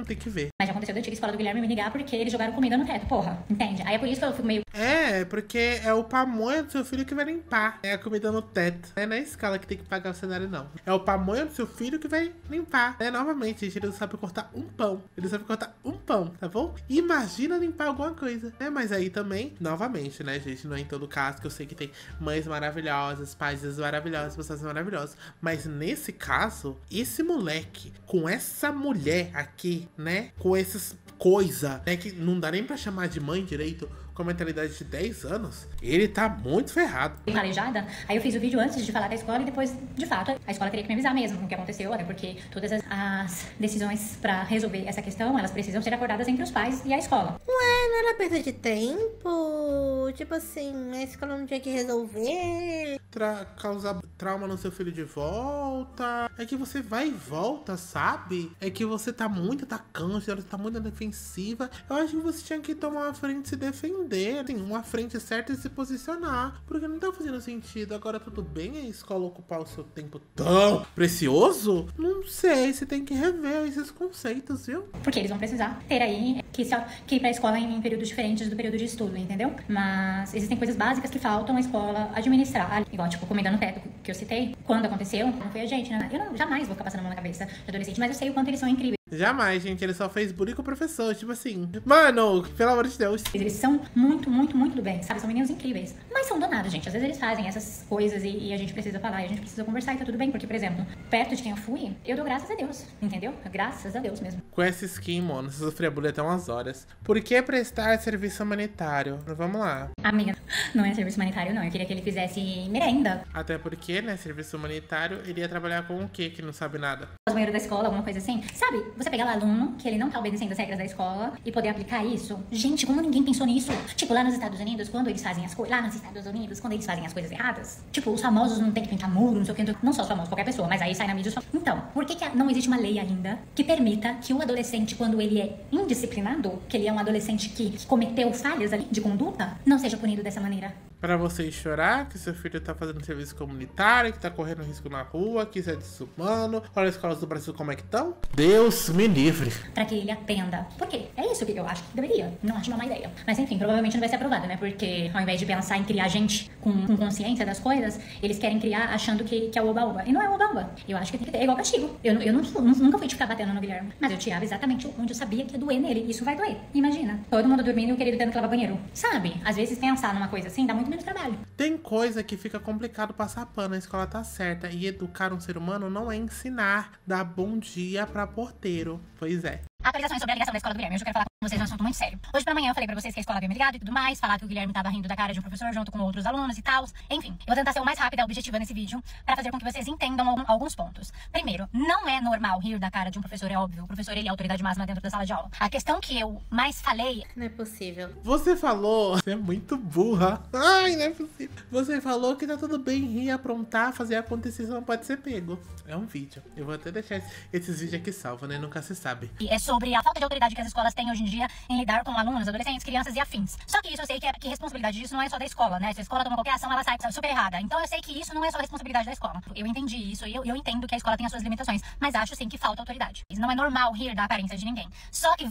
Tem que ver. Mas já aconteceu da antiga escola do Guilherme me ligar porque eles jogaram comida no teto, porra, entende? Aí é por isso que eu fico meio... É, porque é o pamonha do seu filho que vai limpar. É a comida no teto. Não é na escola que tem que pagar o cenário, não. É o pamonha do seu filho que vai limpar. Novamente, gente, ele não sabe cortar um pão. Ele sabe cortar um pão, tá bom? Imagina limpar alguma coisa, né? Mas aí também, novamente, né, gente? Não é em todo caso, que eu sei que tem mães maravilhosas, pais maravilhosos, pessoas maravilhosas. Mas nesse caso, esse moleque, com essa mulher aqui, né? Com essas coisas, né? Que não dá nem pra chamar de mãe direito, com a mentalidade de 10 anos, ele tá muito ferrado. Calejada, aí eu fiz o vídeo antes de falar da escola e depois, de fato, a escola teria que me avisar mesmo o que aconteceu, até porque todas as decisões pra resolver essa questão, elas precisam ser acordadas entre os pais e a escola. Ué, não era perda de tempo? Tipo assim, a escola não tinha que resolver? Causar trauma no seu filho de volta. É que você vai e volta, sabe? É que você tá muito atacante, você tá muito defensiva. Eu acho que você tinha que tomar uma frente e se defender. Tem uma frente certa e se posicionar. Porque não tá fazendo sentido. Agora tudo bem a escola ocupar o seu tempo tão precioso? Não sei, você tem que rever esses conceitos, viu? Porque eles vão precisar ter aí que ir pra escola em períodos diferentes do período de estudo, entendeu? Mas existem coisas básicas que faltam a escola administrar. Igual, tipo, comida no teto que eu citei. Quando aconteceu, não foi a gente, né? Eu jamais vou ficar passando a mão na cabeça de adolescente, mas eu sei o quanto eles são incríveis. Jamais, gente. Ele só fez bullying com o professor. Tipo assim, mano, pelo amor de Deus. Eles são muito, muito, muito do bem, sabe? São meninos incríveis. Mas são danados, gente. Às vezes eles fazem essas coisas e a gente precisa falar, e a gente precisa conversar e tá tudo bem. Porque, por exemplo, perto de quem eu fui, eu dou graças a Deus, entendeu? Graças a Deus mesmo. Com essa skin, mano, você sofria bullying até umas horas. Por que prestar serviço humanitário? Vamos lá. Amiga, não é serviço humanitário, não. Eu queria que ele fizesse merenda. Até porque, né, serviço humanitário, ele ia trabalhar com o quê? Que não sabe nada. Os banheiros da escola, alguma coisa assim. Sabe, você pegar lá aluno, que ele não tá obedecendo as regras da escola, e poder aplicar isso. Gente, como ninguém pensou nisso? Tipo, lá nos Estados Unidos, quando eles fazem as coisas... Lá nos Estados Unidos, quando eles fazem as coisas erradas, tipo, os famosos não tem que pintar muro, não sei o que. Não só os famosos, qualquer pessoa, mas aí sai na mídia... Então, por que não existe uma lei ainda que permita que o adolescente, quando ele é indisciplinado, que ele é um adolescente que cometeu falhas ali de conduta, não seja punido dessa maneira? Pra vocês chorar que seu filho tá fazendo serviço comunitário, que tá correndo risco na rua, que isso é desumano. Olha as escolas do Brasil como é que estão. Deus me livre. Pra que ele aprenda. Por quê? É isso que eu acho que deveria. Não acho uma má ideia. Mas enfim, provavelmente não vai ser aprovado, né? Porque ao invés de pensar em criar gente com consciência das coisas, eles querem criar achando que é o oba-oba. E não é o oba-oba. Eu acho que tem que ter. É igual castigo. Eu nunca fui de ficar batendo no Guilherme. Mas eu tirava exatamente onde eu sabia que ia doer nele. Isso vai doer. Imagina. Todo mundo dormindo e o querido tendo que lavar banheiro. Sabe? Às vezes pensar numa coisa assim dá muito menos trabalho. Tem coisa que fica complicado passar pano, a escola tá certa. E educar um ser humano não é ensinar, dar bom dia pra porteiro. Pois é. Atualizações sobre a ligação da escola do Guilherme. Hoje eu quero falar com vocês um assunto muito sério. Hoje pela manhã eu falei pra vocês que a escola havia me ligado e tudo mais, falar que o Guilherme tava rindo da cara de um professor junto com outros alunos e tal. Enfim, eu vou tentar ser o mais rápida e objetiva nesse vídeo pra fazer com que vocês entendam alguns pontos. Primeiro, não é normal rir da cara de um professor, é óbvio. O professor, ele é a autoridade máxima dentro da sala de aula. A questão que eu mais falei... Não é possível. Você falou... Você é muito burra. Ai, não é possível. Você falou que tá tudo bem rir, aprontar, fazer acontecer, isso não pode ser pego. É um vídeo. Eu vou até deixar esses vídeos aqui salvos, né? Nunca se sabe. É sobre a falta de autoridade que as escolas têm hoje em dia em lidar com alunos, adolescentes, crianças e afins. Só que isso eu sei que a responsabilidade disso não é só da escola, né? Se a escola toma qualquer ação, ela sai super errada. Então eu sei que isso não é só responsabilidade da escola. Eu entendi isso e eu entendo que a escola tem as suas limitações, mas acho sim que falta autoridade. Não é normal rir da aparência de ninguém. Só que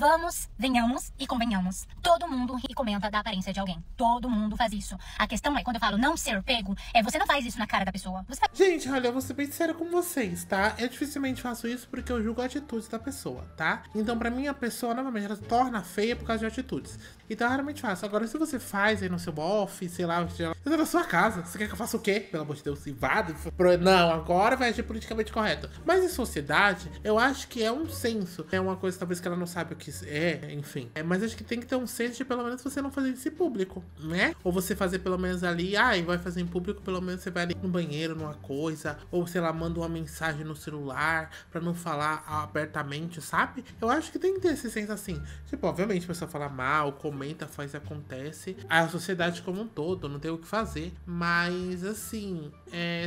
venhamos e convenhamos. Todo mundo ri e comenta da aparência de alguém. Todo mundo faz isso. A questão é, quando eu falo não ser pego, você não faz isso na cara da pessoa. Gente, olha, eu vou ser bem sincera com vocês, tá? Eu dificilmente faço isso porque eu julgo a atitude da pessoa, tá? Então, pra mim, a pessoa, novamente, ela torna feia por causa de atitudes. Então eu raramente faço. Agora, se você faz aí no seu off, sei lá, você tá na sua casa. Você quer que eu faça o quê? Pelo amor de Deus, invade? Não, agora vai agir politicamente correto. Mas em sociedade, eu acho que é um senso. É uma coisa talvez que ela não sabe o que é, enfim. Mas acho que tem que ter um senso de pelo menos você não fazer isso em público, né? Ou você fazer pelo menos ali, e vai fazer em público, pelo menos você vai ali no banheiro, numa coisa. Ou sei lá, manda uma mensagem no celular pra não falar abertamente, sabe? Eu acho que tem que ter esse senso assim. Tipo, obviamente, a pessoa fala mal, comenta, faz, acontece. A sociedade como um todo, não tem o que fazer. Mas, assim,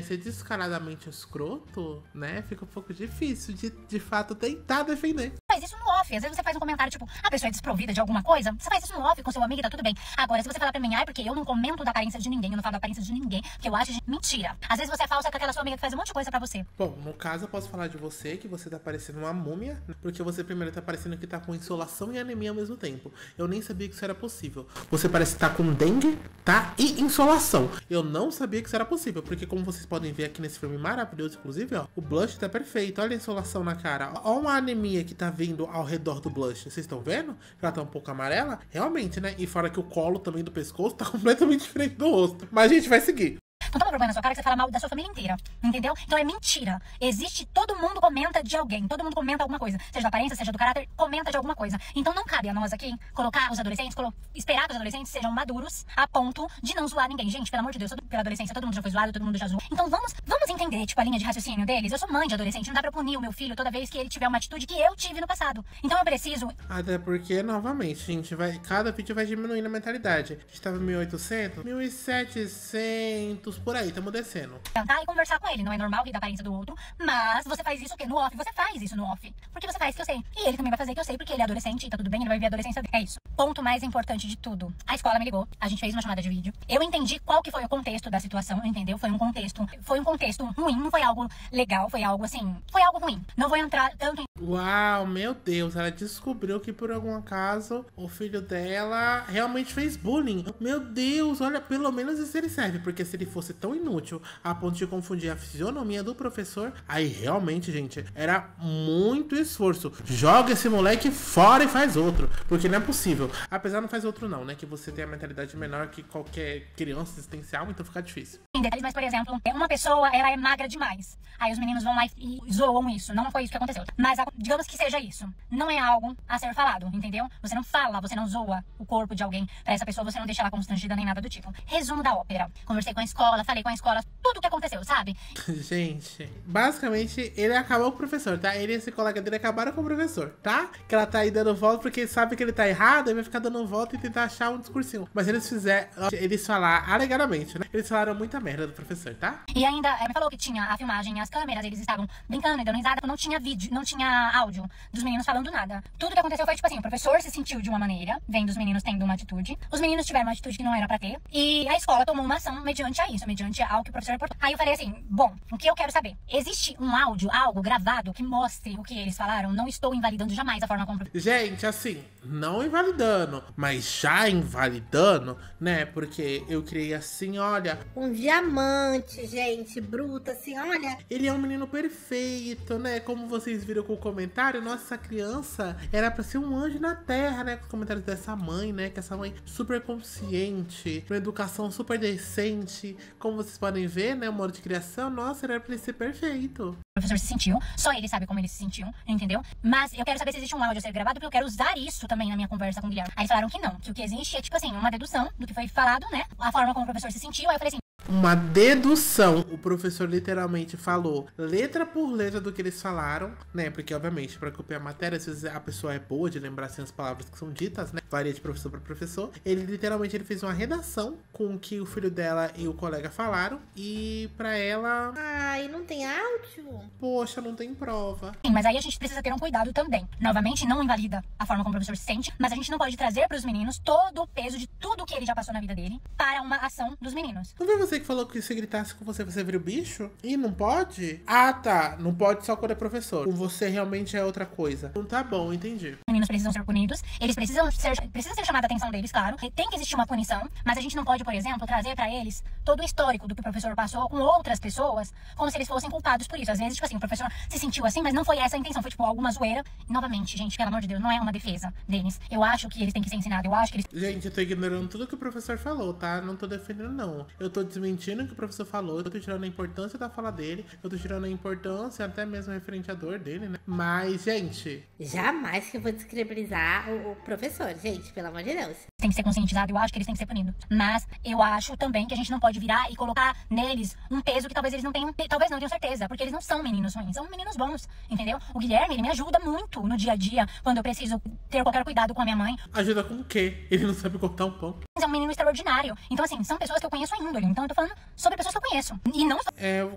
ser descaradamente escroto, né? Fica um pouco difícil de fato tentar defender. Faz isso no off. Às vezes você faz um comentário, tipo, a pessoa é desprovida de alguma coisa. Você faz isso no off com seu amigo e tá tudo bem. Agora, se você falar pra mim, porque eu não comento da aparência de ninguém, eu não falo da aparência de ninguém, porque eu acho mentira. Às vezes você é falsa com aquela sua amiga que faz um monte de coisa pra você. Bom, no caso eu posso falar de você, que você tá parecendo uma múmia, porque você primeiro tá parecendo que tá com insolação e anemia ao mesmo tempo. Eu nem sabia que isso era possível. Você parece que tá com dengue, tá? E insolação. Eu não sabia que isso era possível, porque como vocês podem ver aqui nesse filme maravilhoso, inclusive, ó, o blush tá perfeito. Olha a insolação na cara. Olha uma anemia que tá vindo ao redor do blush. Vocês estão vendo? Ela tá um pouco amarela. Realmente, né? E fora que o colo também do pescoço tá completamente diferente do rosto. Mas a gente vai seguir. Não toma vergonha na sua cara que você fala mal da sua família inteira, entendeu? Então é mentira. Existe, todo mundo comenta de alguém, todo mundo comenta alguma coisa. Seja da aparência, seja do caráter, comenta de alguma coisa. Então não cabe a nós aqui colocar os adolescentes, esperar que os adolescentes sejam maduros a ponto de não zoar ninguém. Gente, pelo amor de Deus, pela adolescência todo mundo já foi zoado, todo mundo já zoou. Então vamos entender, tipo, a linha de raciocínio deles. Eu sou mãe de adolescente, não dá pra punir o meu filho toda vez que ele tiver uma atitude que eu tive no passado. Então eu preciso... Até porque, novamente, gente, cada vídeo vai diminuindo a mentalidade. A gente tava em 1800, 1700, por aí, estamos descendo. Tentar e conversar com ele. Não é normal rir da aparência do outro, mas você faz isso o quê? No off. Você faz isso no off. Porque você faz que eu sei. E ele também vai fazer que eu sei, porque ele é adolescente e tá tudo bem, ele vai viver a adolescência dele. É isso. Ponto mais importante de tudo. A escola me ligou, a gente fez uma chamada de vídeo. Eu entendi qual que foi o contexto da situação, entendeu? Foi um contexto ruim, não foi algo legal, foi algo assim, foi algo ruim. Não vou entrar tanto em... Uau, meu Deus, ela descobriu que por algum acaso o filho dela realmente fez bullying. Meu Deus, olha, pelo menos isso ele serve, porque se ele fosse tão inútil a ponto de confundir a fisionomia do professor, aí realmente, gente, era muito esforço. Joga esse moleque fora e faz outro, porque não é possível. Apesar não faz outro não, né, que você tem a mentalidade menor que qualquer criança existencial, então fica difícil. Mas, por exemplo, uma pessoa, ela é magra demais. Aí os meninos vão lá e zoam isso. Não foi isso que aconteceu. Mas digamos que seja isso. Não é algo a ser falado, entendeu? Você não fala, você não zoa o corpo de alguém pra essa pessoa, você não deixa ela constrangida nem nada do tipo. Resumo da ópera. Conversei com a escola, falei com a escola, tudo o que aconteceu, sabe? Gente, basicamente, ele acabou com o professor, tá? Ele e esse colega dele acabaram com o professor, tá? Que ela tá aí dando volta porque sabe que ele tá errado e vai ficar dando volta e tentar achar um discursinho. Mas eles falaram alegadamente, né? Eles falaram muita merda do professor, tá? E ainda, me falou que tinha a filmagem, as câmeras, eles estavam brincando e dando risada, não tinha vídeo, não tinha áudio dos meninos falando nada. Tudo que aconteceu foi tipo assim, o professor se sentiu de uma maneira, vendo os meninos tendo uma atitude, os meninos tiveram uma atitude que não era pra ter, e a escola tomou uma ação mediante a isso, mediante ao que o professor reportou. Aí eu falei assim, bom, o que eu quero saber? Existe um áudio, algo gravado que mostre o que eles falaram? Não estou invalidando jamais a forma como... Gente, assim, não invalidando, mas já invalidando, né? Porque eu criei assim, olha... Um diamante, gente, bruta, assim, olha... Ele é um menino perfeito, né? Como vocês viram com o comentário, nossa, essa criança era pra ser um anjo na terra, né? Com os comentários dessa mãe, né? Que essa mãe super consciente, uma educação super decente. Como vocês podem ver, né? O modo de criação, nossa, era pra ele ser perfeito. O professor se sentiu, só ele sabe como ele se sentiu, entendeu? Mas eu quero saber se existe um áudio a ser gravado, porque eu quero usar isso também na minha conversa com o Guilherme. Aí eles falaram que não, que o que existe é, tipo assim, uma dedução do que foi falado, né? A forma como o professor se sentiu, aí eu falei assim... Uma dedução. O professor literalmente falou letra por letra do que eles falaram, né? Porque, obviamente, para copiar a matéria, às vezes a pessoa é boa de lembrar assim, as palavras que são ditas, né? Varia de professor para professor. Ele literalmente fez uma redação com o que o filho dela e o colega falaram. E pra ela... Ai, não tem áudio? Poxa, não tem prova. Sim, mas aí a gente precisa ter um cuidado também. Novamente, não invalida a forma como o professor se sente, mas a gente não pode trazer pros meninos todo o peso de tudo que ele já passou na vida dele para uma ação dos meninos. Não foi você que falou que se gritasse com você vira o bicho? E não pode? Ah, tá. Não pode só quando é professor. Com você realmente é outra coisa. Então tá bom, entendi. Os meninos meninos precisam ser punidos, eles precisa ser chamada a atenção deles, claro. Tem que existir uma punição, mas a gente não pode, por exemplo, trazer pra eles todo o histórico do que o professor passou com outras pessoas, como se eles fossem culpados por isso. Às vezes, tipo assim, o professor se sentiu assim, mas não foi essa a intenção, foi tipo alguma zoeira. E, novamente, gente, pelo amor de Deus, não é uma defesa deles. Eu acho que eles têm que ser ensinados, eu acho que eles... Gente, eu tô ignorando tudo que o professor falou, tá? Não tô defendendo, não. Eu tô desmentindo o que o professor falou, eu tô tirando a importância da fala dele, eu tô tirando a importância até mesmo referente à dor dele, né? Mas, gente... Jamais que eu vou descredibilizar o professor, gente, pelo amor de Deus. Tem que ser conscientizado, eu acho que eles têm que ser punidos. Mas eu acho também que a gente não pode virar e colocar neles um peso que talvez eles não tenham, talvez não tenham certeza, porque eles não são meninos ruins, são meninos bons, entendeu? O Guilherme, ele me ajuda muito no dia a dia, quando eu preciso ter qualquer cuidado com a minha mãe. Ajuda com o quê? Ele não sabe cortar um pão. É um menino extraordinário. Então, assim, são pessoas que eu conheço a índole. Então, eu tô falando sobre pessoas que eu conheço. E não...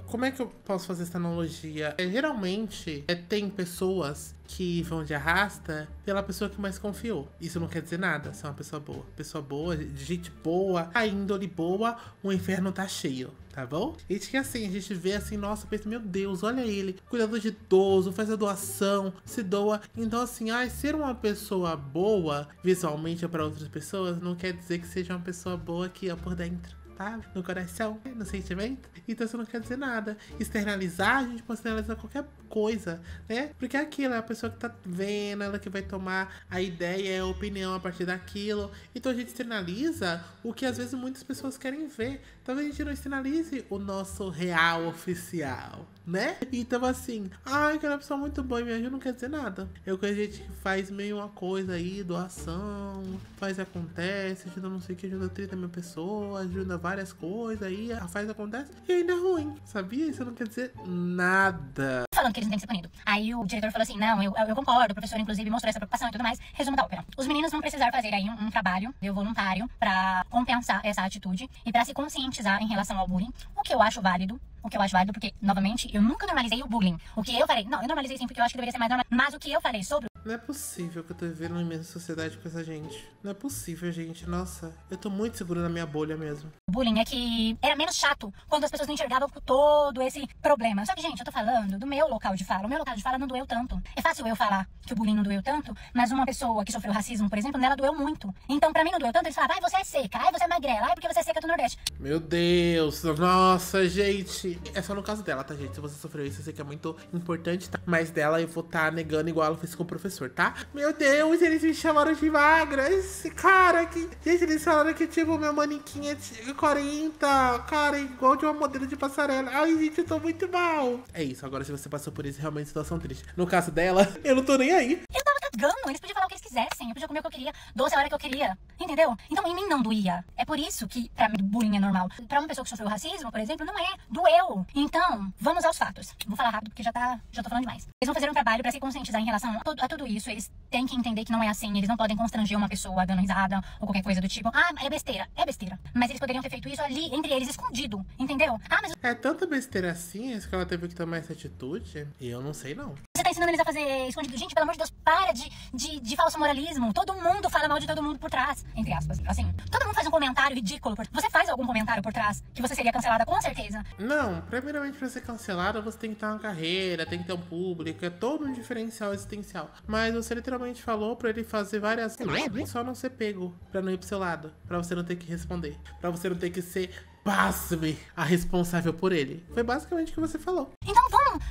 Como é que eu posso fazer essa analogia? Geralmente, tem pessoas que vão de arrasta pela pessoa que mais confiou. Isso não quer dizer nada, se é uma pessoa boa. Pessoa boa, de gente boa, a índole boa, o inferno tá cheio, tá bom? E que assim, a gente vê assim, nossa, pensa, meu Deus, olha ele, cuidador de idoso, faz a doação, se doa. Então assim, ser uma pessoa boa visualmente para outras pessoas não quer dizer que seja uma pessoa boa aqui, ó, por dentro. Tá? No coração, no sentimento. Então isso não quer dizer nada. Externalizar, a gente pode externalizar qualquer coisa, né? Porque aquilo é a pessoa que tá vendo, ela que vai tomar a ideia, a opinião a partir daquilo. Então a gente externaliza o que às vezes muitas pessoas querem ver. Talvez a gente não externalize o nosso real oficial, né? Então assim, que é uma pessoa muito boa e me ajuda, não quer dizer nada. Eu conheço gente que faz meio uma coisa aí, doação, faz e acontece, ajuda não sei o que, ajuda 30 mil pessoas, ajuda várias coisas aí, faz acontece e ainda é ruim, sabia? Isso não quer dizer nada. Falando que eles não têm que ser punidos. Aí o diretor falou assim, não, eu concordo, o professor inclusive mostrou essa preocupação e tudo mais. Resumo da ópera. Os meninos vão precisar fazer aí um trabalho voluntário pra compensar essa atitude e pra se conscientizar em relação ao bullying, o que eu acho válido, porque, novamente, eu nunca normalizei o bullying. O que eu falei, não, eu normalizei sim porque eu acho que deveria ser mais normal, mas o que eu falei sobre... Não é possível que eu tô vivendo na mesma sociedade com essa gente. Não é possível, gente. Nossa, eu tô muito seguro na minha bolha mesmo. O bullying é que era menos chato quando as pessoas não enxergavam todo esse problema. Só que, gente, eu tô falando do meu local de fala. O meu local de fala não doeu tanto. É fácil eu falar que o bullying não doeu tanto, mas uma pessoa que sofreu racismo, por exemplo, nela doeu muito. Então, pra mim não doeu tanto, eles falavam, você é seca, você é magrela, porque você é seca do Nordeste. Meu Deus, nossa, gente. É só no caso dela, tá, gente? Se você sofreu isso, eu sei que é muito importante, tá? Mas dela eu vou tá negando igual ela fez com o professor, tá? Meu Deus, eles me chamaram de magra. Esse cara que... Gente, eles falaram que, tipo, meu manequim é 40. Cara, igual de uma modelo de passarela. Ai, gente, eu tô muito mal. É isso, agora se você passou por isso, realmente situação triste. No caso dela, eu não tô nem aí. Eu tava cagando, eles podiam falar o que eles quisessem. Eu podia comer o que eu queria, doce a hora que eu queria. Entendeu? Então em mim não doía. É por isso que pra mim bullying é normal. Pra uma pessoa que sofreu racismo, por exemplo, não é. Doeu. Então, vamos aos fatos. Vou falar rápido porque já tô falando demais. Eles vão fazer um trabalho pra se conscientizar em relação a tudo isso. Eles têm que entender que não é assim. Eles não podem constranger uma pessoa dando risada ou qualquer coisa do tipo. É besteira. É besteira. Mas eles poderiam ter feito isso ali, entre eles, escondido. Entendeu? Mas... É tanta besteira assim, isso que ela teve que tomar essa atitude? E eu não sei, não. Você tá ensinando eles a fazer escondido? Gente, pelo amor de Deus, para de falso moralismo. Todo mundo fala mal de todo mundo por trás. Entre aspas. Assim, todo mundo faz um comentário ridículo. Você faz algum comentário por trás que você seria cancelada, com certeza. Não, primeiramente pra ser cancelada, você tem que ter uma carreira, tem que ter um público, é todo um diferencial existencial. Mas você literalmente falou pra ele fazer várias coisas, só não ser pego, pra não ir pro seu lado, pra você não ter que responder, pra você não ter que ser, pasme, a responsável por ele. Foi basicamente o que você falou. Então vamos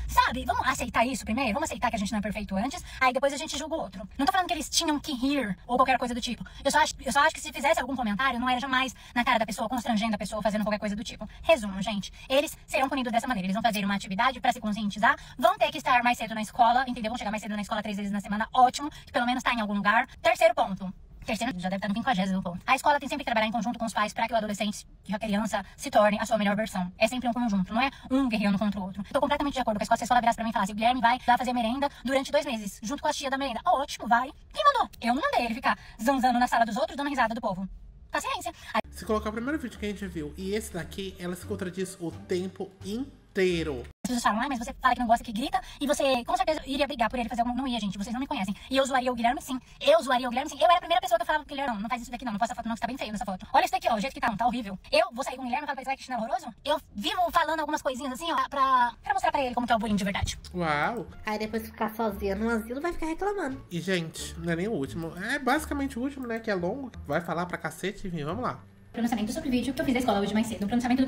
aceitar isso primeiro? Vamos aceitar que a gente não é perfeito antes, aí depois a gente julga o outro. Não tô falando que eles tinham que rir ou qualquer coisa do tipo. Eu só acho que se fizesse algum comentário, não era jamais na cara da pessoa, constrangendo a pessoa, fazendo qualquer coisa do tipo. Resumo, gente. Eles serão punidos dessa maneira. Eles vão fazer uma atividade pra se conscientizar, vão ter que estar mais cedo na escola, entendeu? Vão chegar mais cedo na escola 3 vezes na semana, ótimo, que pelo menos tá em algum lugar. Terceiro ponto. Terceiro, já deve estar no 50º ponto. A escola tem sempre que trabalhar em conjunto com os pais para que o adolescente, que a criança, se torne a sua melhor versão. É sempre um conjunto, não é um guerreando contra o outro. Tô completamente de acordo com a escola. Se a escola virasse pra mim e falasse, o Guilherme vai lá fazer merenda durante 2 meses, junto com a tia da merenda. Ótimo, vai. Quem mandou? Eu não mandei ele ficar zanzando na sala dos outros, dando risada do povo. Paciência. Se colocar o primeiro vídeo que a gente viu e esse daqui, ela se contradiz o tempo inteiro. inteiro. As pessoas falam, mas você fala que não gosta, que grita, e você com certeza iria brigar por ele fazer alguma... Não ia, gente, vocês não me conhecem. E eu zoaria o Guilherme, sim. Eu era a primeira pessoa que eu falava pro Guilherme, não faz isso daqui não posta foto não, que tá bem feio nessa foto. Olha isso daqui, ó, o jeito que tá horrível. Eu vou sair com o Guilherme e falar pra ele que chinelo horroroso? Eu vivo falando algumas coisinhas assim, ó, pra mostrar pra ele como que é o bullying de verdade. Uau. Aí depois ficar sozinha no asilo vai ficar reclamando. E, gente, não é nem o último. É basicamente o último, né? Que é longo. Vai falar pra cacete, enfim, vamos lá. Pronunciamento sobre o vídeo que eu fiz da escola hoje mais cedo. Pronunciamento.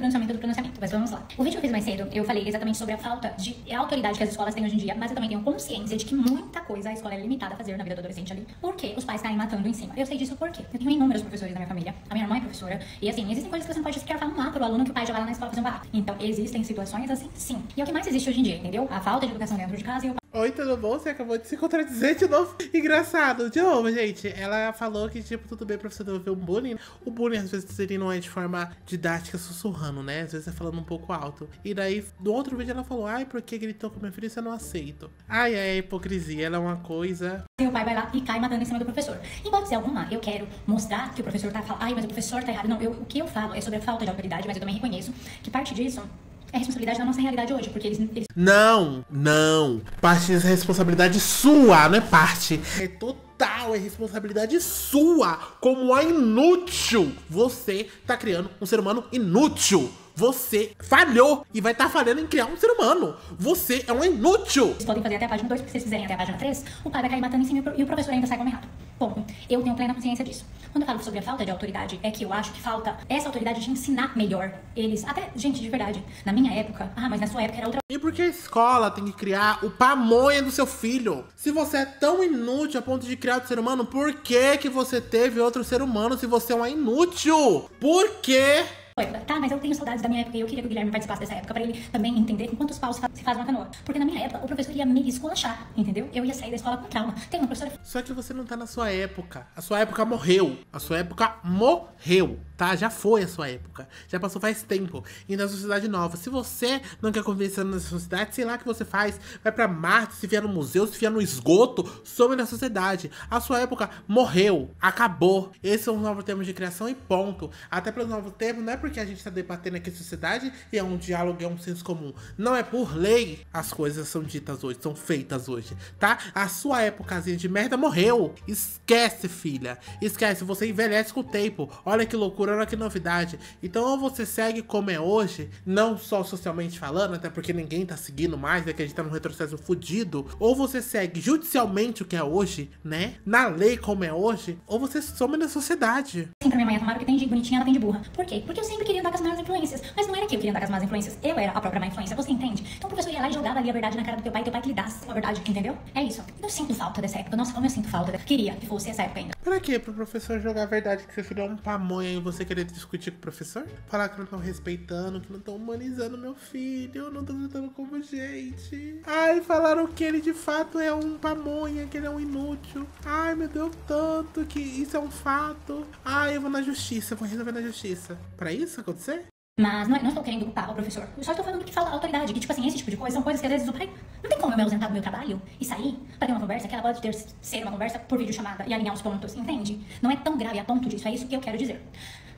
Mas vamos lá. O vídeo que eu fiz mais cedo, eu falei exatamente sobre a falta de autoridade que as escolas têm hoje em dia, mas eu também tenho consciência de que muita coisa a escola é limitada a fazer na vida do adolescente ali, porque os pais caem matando em cima. Eu sei disso porque eu tenho inúmeros professores na minha família. A minha irmã é professora. E assim, existem coisas que você não pode sequer falar pro aluno que o pai já vai lá na escola fazer um barraco. Então, existem situações assim, sim. E é o que mais existe hoje em dia, entendeu? A falta de educação dentro de casa e o Oi, tudo bom? Você acabou de se contradizer de novo. Engraçado. De novo, gente. Ela falou que, tipo, tudo bem pra você ver um bullying. O bullying, às vezes, ele não é de forma didática, sussurrando, né? Às vezes é falando um pouco alto. E daí, no outro vídeo, ela falou, ai, porque gritou com minha filha, isso eu não aceito. Ai, é hipocrisia. Ela é uma coisa... E o pai vai lá e cai matando em cima do professor. Em hipótese alguma, eu quero mostrar que o professor tá falando, ai, mas o professor tá errado. Não, o que eu falo é sobre a falta de autoridade, mas eu também reconheço que parte disso é responsabilidade da nossa realidade hoje, porque eles... Não. Parte dessa responsabilidade sua, não é parte. É total, é responsabilidade sua. Como a inútil. Você tá criando um ser humano inútil. Você falhou e vai estar falhando em criar um ser humano. Você é um inútil. Vocês podem fazer até a página 2, porque se vocês fizerem até a página 3, o pai vai cair matando em cima e o professor ainda sai como errado. Ponto. Eu tenho plena consciência disso. Quando eu falo sobre a falta de autoridade, é que eu acho que falta essa autoridade de ensinar melhor eles. Até, gente, de verdade, na minha época, mas na sua época era outra... E por que a escola tem que criar o pamonha do seu filho? Se você é tão inútil a ponto de criar outro ser humano, por que você teve outro ser humano se você é uma inútil? Por quê? Tá, mas eu tenho saudades da minha época e eu queria que o Guilherme participasse dessa época pra ele também entender com quantos paus se faz uma canoa. Porque na minha época, o professor ia me esculachar, entendeu? Eu ia sair da escola com trauma. Tem uma professora... Só que você não tá na sua época. A sua época morreu. A sua época morreu, tá? Já foi a sua época. Já passou faz tempo. E na sociedade nova. Se você não quer conviver nessa sociedade, sei lá o que você faz. Vai pra Marte, se vier no museu, se vier no esgoto, some na sociedade. A sua época morreu. Acabou. Esses são os novos termos de criação e ponto. Até pelos novos termos, não é porque a gente tá debatendo aqui a sociedade e é um diálogo, é um senso comum. Não é por lei as coisas são ditas hoje, são feitas hoje, tá? A sua épocazinha de merda morreu. Esquece, filha. Esquece, você envelhece com o tempo. Olha que loucura, olha que novidade. Então ou você segue como é hoje, não só socialmente falando, até porque ninguém tá seguindo mais, né, que a gente tá num retrocesso fudido, ou você segue judicialmente o que é hoje, né? Na lei como é hoje, ou você some na sociedade. Sim, pra minha mãe, a Tamara, que tem de bonitinha, ela tem de burra. Por quê? Porque eu sempre queria andar com as más influências. Mas não era que eu queria andar com as más influências. Eu era a própria má influência. Você entende? Então o professor ia lá e jogava ali a verdade na cara do teu pai e teu pai que lhe desse a verdade, entendeu? É isso. Eu sinto falta dessa época. Nossa, como eu sinto falta. Queria que fosse essa época ainda. Pra quê? Pro professor jogar a verdade que seu filho é um pamonha e você querer discutir com o professor? Falar que não estão respeitando, que não estão humanizando meu filho, não estão tratando como gente. Ai, falaram que ele de fato é um pamonha, que ele é um inútil. Ai, me deu tanto que isso é um fato. Ai, eu vou na justiça, vou resolver na justiça. Pra isso acontecer? Mas não estou querendo culpar o professor. Eu só estou falando que fala autoridade. Que, tipo assim, esse tipo de coisa são coisas que às vezes o pai não tem como eu me ausentar do meu trabalho e sair pra ter uma conversa, que ela pode ser uma conversa por videochamada e alinhar os pontos, entende? Não é tão grave a ponto disso, é isso que eu quero dizer.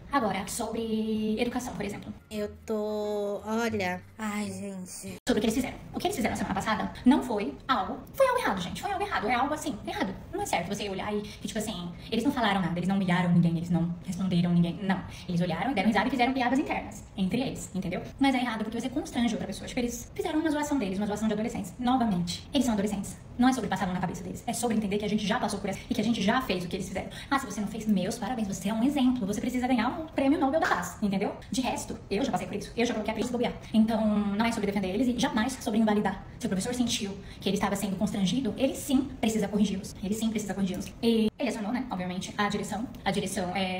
Agora, sobre educação, por exemplo. Eu tô... Olha... Ai, gente... Sobre o que eles fizeram. O que eles fizeram na semana passada não foi algo... Foi algo errado, gente. Foi algo errado. É algo assim, errado. Não é certo você olhar e, tipo assim... Eles não falaram nada, eles não humilharam ninguém, eles não responderam ninguém. Não. Eles olharam e deram risada e fizeram piadas internas. Entre eles, entendeu? Mas é errado porque você constrange outra pessoa. Tipo, eles fizeram uma zoação deles, uma zoação de adolescentes. Novamente. Eles são adolescentes. Não é sobre passar a mão na cabeça deles. É sobre entender que a gente já passou por essa e que a gente já fez o que eles fizeram. Se você não fez, meus parabéns. Você é um exemplo. Você precisa ganhar um prêmio Nobel da Paz, entendeu? De resto, eu já passei por isso. Eu já coloquei a peça do bobear. Então, não é sobre defender eles e jamais sobre invalidar. Se o professor sentiu que ele estava sendo constrangido, ele sim precisa corrigi-los. Ele sim precisa corrigi-los. E ele acionou, né, obviamente, a direção.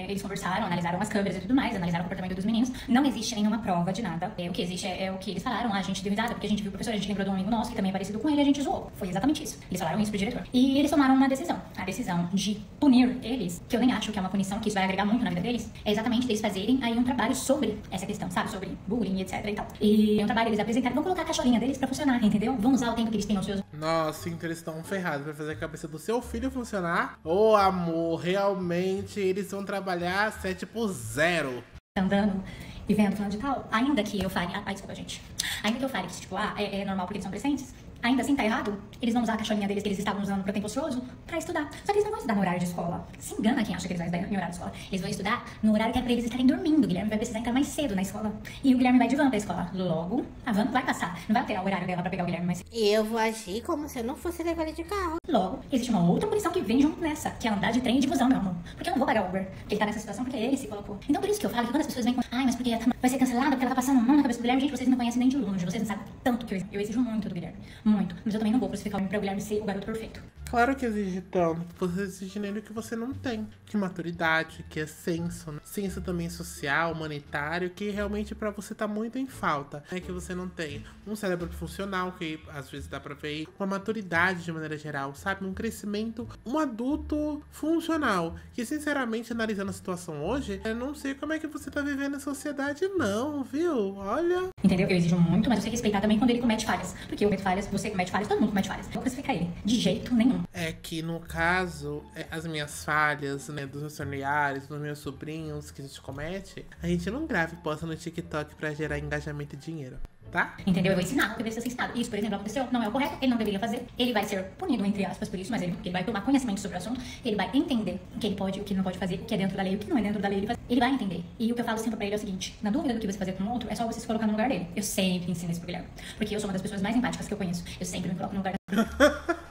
Eles conversaram, analisaram as câmeras e tudo mais, analisaram o comportamento dos meninos. Não existe nenhuma prova de nada. O que existe é o que eles falaram. A gente deu risada porque a gente viu o professor, a gente lembrou de um amigo nosso que também é parecido com ele, a gente zoou. Foi exatamente isso. Eles falaram isso pro diretor. E eles tomaram uma decisão. A decisão de punir eles, que eu nem acho que é uma punição, que isso vai agregar muito na vida deles, é exatamente eles fazerem aí um trabalho sobre essa questão, sabe? Sobre bullying, etc e tal. E é um trabalho eles apresentarem, vão colocar a cacholinha deles pra funcionar, entendeu? Vão usar o tempo que eles têm ocioso. Nossa, então eles estão ferrados. Vai fazer a cabeça do seu filho funcionar? Ô, amor, realmente eles vão trabalhar 7 por 0. Andando. vivendo fulano de tal, ainda que eu fale... desculpa, gente. Ainda que eu fale que, tipo, é normal porque eles são adolescentes, ainda assim tá errado. Eles vão usar a caixolinha deles que eles estavam usando pra tempo ocioso pra estudar. Só que eles não vão estudar no horário de escola. Se engana quem acha que eles vão estudar em horário de escola. Eles vão estudar no horário que é pra eles estarem dormindo. O Guilherme vai precisar entrar mais cedo na escola. E o Guilherme vai de van pra escola. Logo, a van vai passar. Não vai alterar o horário dela pra pegar o Guilherme mais cedo. E eu vou agir como se eu não fosse levar ele de carro. Logo, existe uma outra punição que vem junto nessa, que é andar de trem e de busão, meu amor. Porque eu não vou pagar Uber. Porque ele tá nessa situação porque ele se colocou. Então por isso que eu falo que quando as pessoas vêm com mas porque vai ser cancelada porque ela tá passando a mão na cabeça do Guilherme. Gente, vocês não conhecem nem de longe. Vocês não sabem tanto que eu exijo muito do Guilherme. Muito. Mas eu também não vou crucificar pra o Guilherme ser o garoto perfeito. Claro que exige tanto. Você exige nele o que você não tem. Que maturidade, que é senso, né? Senso também social, humanitário, que realmente pra você tá muito em falta. É que você não tem um cérebro funcional, que às vezes dá pra ver, uma maturidade de maneira geral, sabe? Um crescimento, um adulto funcional. Que sinceramente, analisando a situação hoje, eu não sei como é que você tá vivendo em sociedade não, viu? Olha... Entendeu? Eu exijo muito, mas eu sei respeitar também quando ele comete falhas. Porque eu cometo falhas, você comete falhas, todo mundo comete falhas. Eu vou crucificar ele. De jeito nenhum. É que no caso, as minhas falhas, né, dos meus familiares, dos meus sobrinhos que a gente comete, a gente não grava e posta no TikTok pra gerar engajamento e dinheiro, tá? Entendeu? Eu vou ensinar o que deve ser ensinado. Isso, por exemplo, aconteceu, não é o correto, ele não deveria fazer. Ele vai ser punido, entre aspas, por isso, mas ele vai tomar conhecimento sobre o assunto, ele vai entender o que ele pode, o que ele não pode fazer, o que é dentro da lei, o que não é dentro da lei, ele vai entender. E o que eu falo sempre pra ele é o seguinte: na dúvida do que você fazer com o outro, é só você se colocar no lugar dele. Eu sempre ensino isso pro Guilherme, porque eu sou uma das pessoas mais empáticas que eu conheço. Eu sempre me coloco no lugar da...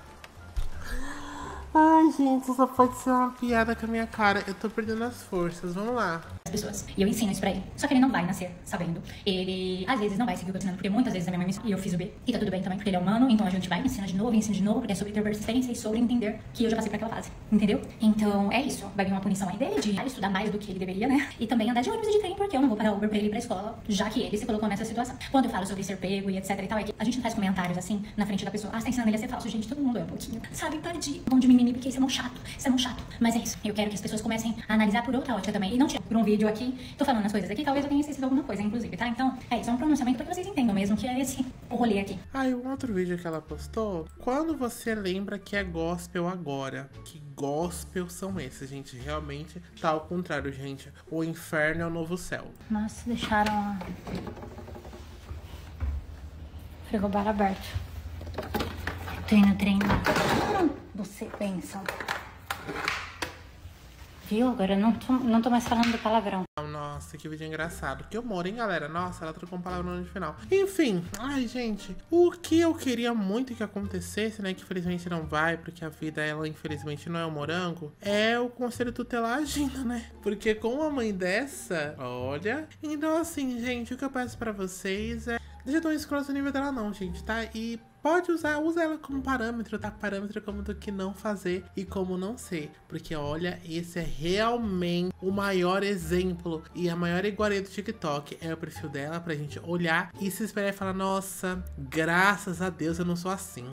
Ai, gente, só pode ser uma piada com a minha cara. Eu tô perdendo as forças, vamos lá. As pessoas. E eu ensino isso pra ele. Só que ele não vai nascer sabendo. Ele, às vezes, não vai seguir o que eu tô ensinando, porque muitas vezes a minha mãe me ensinou, e eu fiz o B. E tá tudo bem também, porque ele é humano, então a gente vai, ensina de novo, porque é sobre ter persistência e sobre entender que eu já passei por aquela fase. Entendeu? Então, é isso. Vai vir uma punição aí dele de estudar mais do que ele deveria, né? E também andar de ônibus e de trem, porque eu não vou pagar Uber pra ele ir pra escola, já que ele se colocou nessa situação. Quando eu falo sobre ser pego e etc e tal, é que a gente não faz comentários assim, na frente da pessoa. Você tá ensinando ele a ser falso. Gente, todo mundo é um pouquinho. Sabe, tadinho. Bom de mimimi, porque isso é mão chato. Isso é muito chato. Mas é isso. Eu quero que as pessoas comecem a analisar por outra ótica também. E não por um vídeo aqui. Tô falando as coisas aqui. Talvez eu tenha esquecido alguma coisa, inclusive, tá? Então, é isso. É um pronunciamento pra que vocês entendam mesmo que é esse o rolê aqui. Ah, e um outro vídeo que ela postou. Quando você lembra que é gospel agora? Que gospel são esses, gente? Realmente tá ao contrário, gente. O inferno é o novo céu. Nossa, deixaram a frigobar aberto. Tô indo treinar. Você pensa. Viu? Agora eu não tô mais falando do palavrão. Nossa, que vídeo engraçado. Que humor, hein, galera? Nossa, ela trocou um palavrão no final. Enfim, ai, gente. O que eu queria muito que acontecesse, né? Que infelizmente não vai, porque a vida, ela, infelizmente, não é um morango. É o conselho tutelar agindo, né? Porque com uma mãe dessa, olha. Então, assim, gente, o que eu peço pra vocês é... Deixa tão escroto o nível dela não, gente, tá? E pode usa ela como parâmetro, tá? Parâmetro como do que não fazer e como não ser. Porque, olha, esse é realmente o maior exemplo e a maior iguaria do TikTok. É o perfil dela pra gente olhar e se esperar e falar, nossa, graças a Deus eu não sou assim.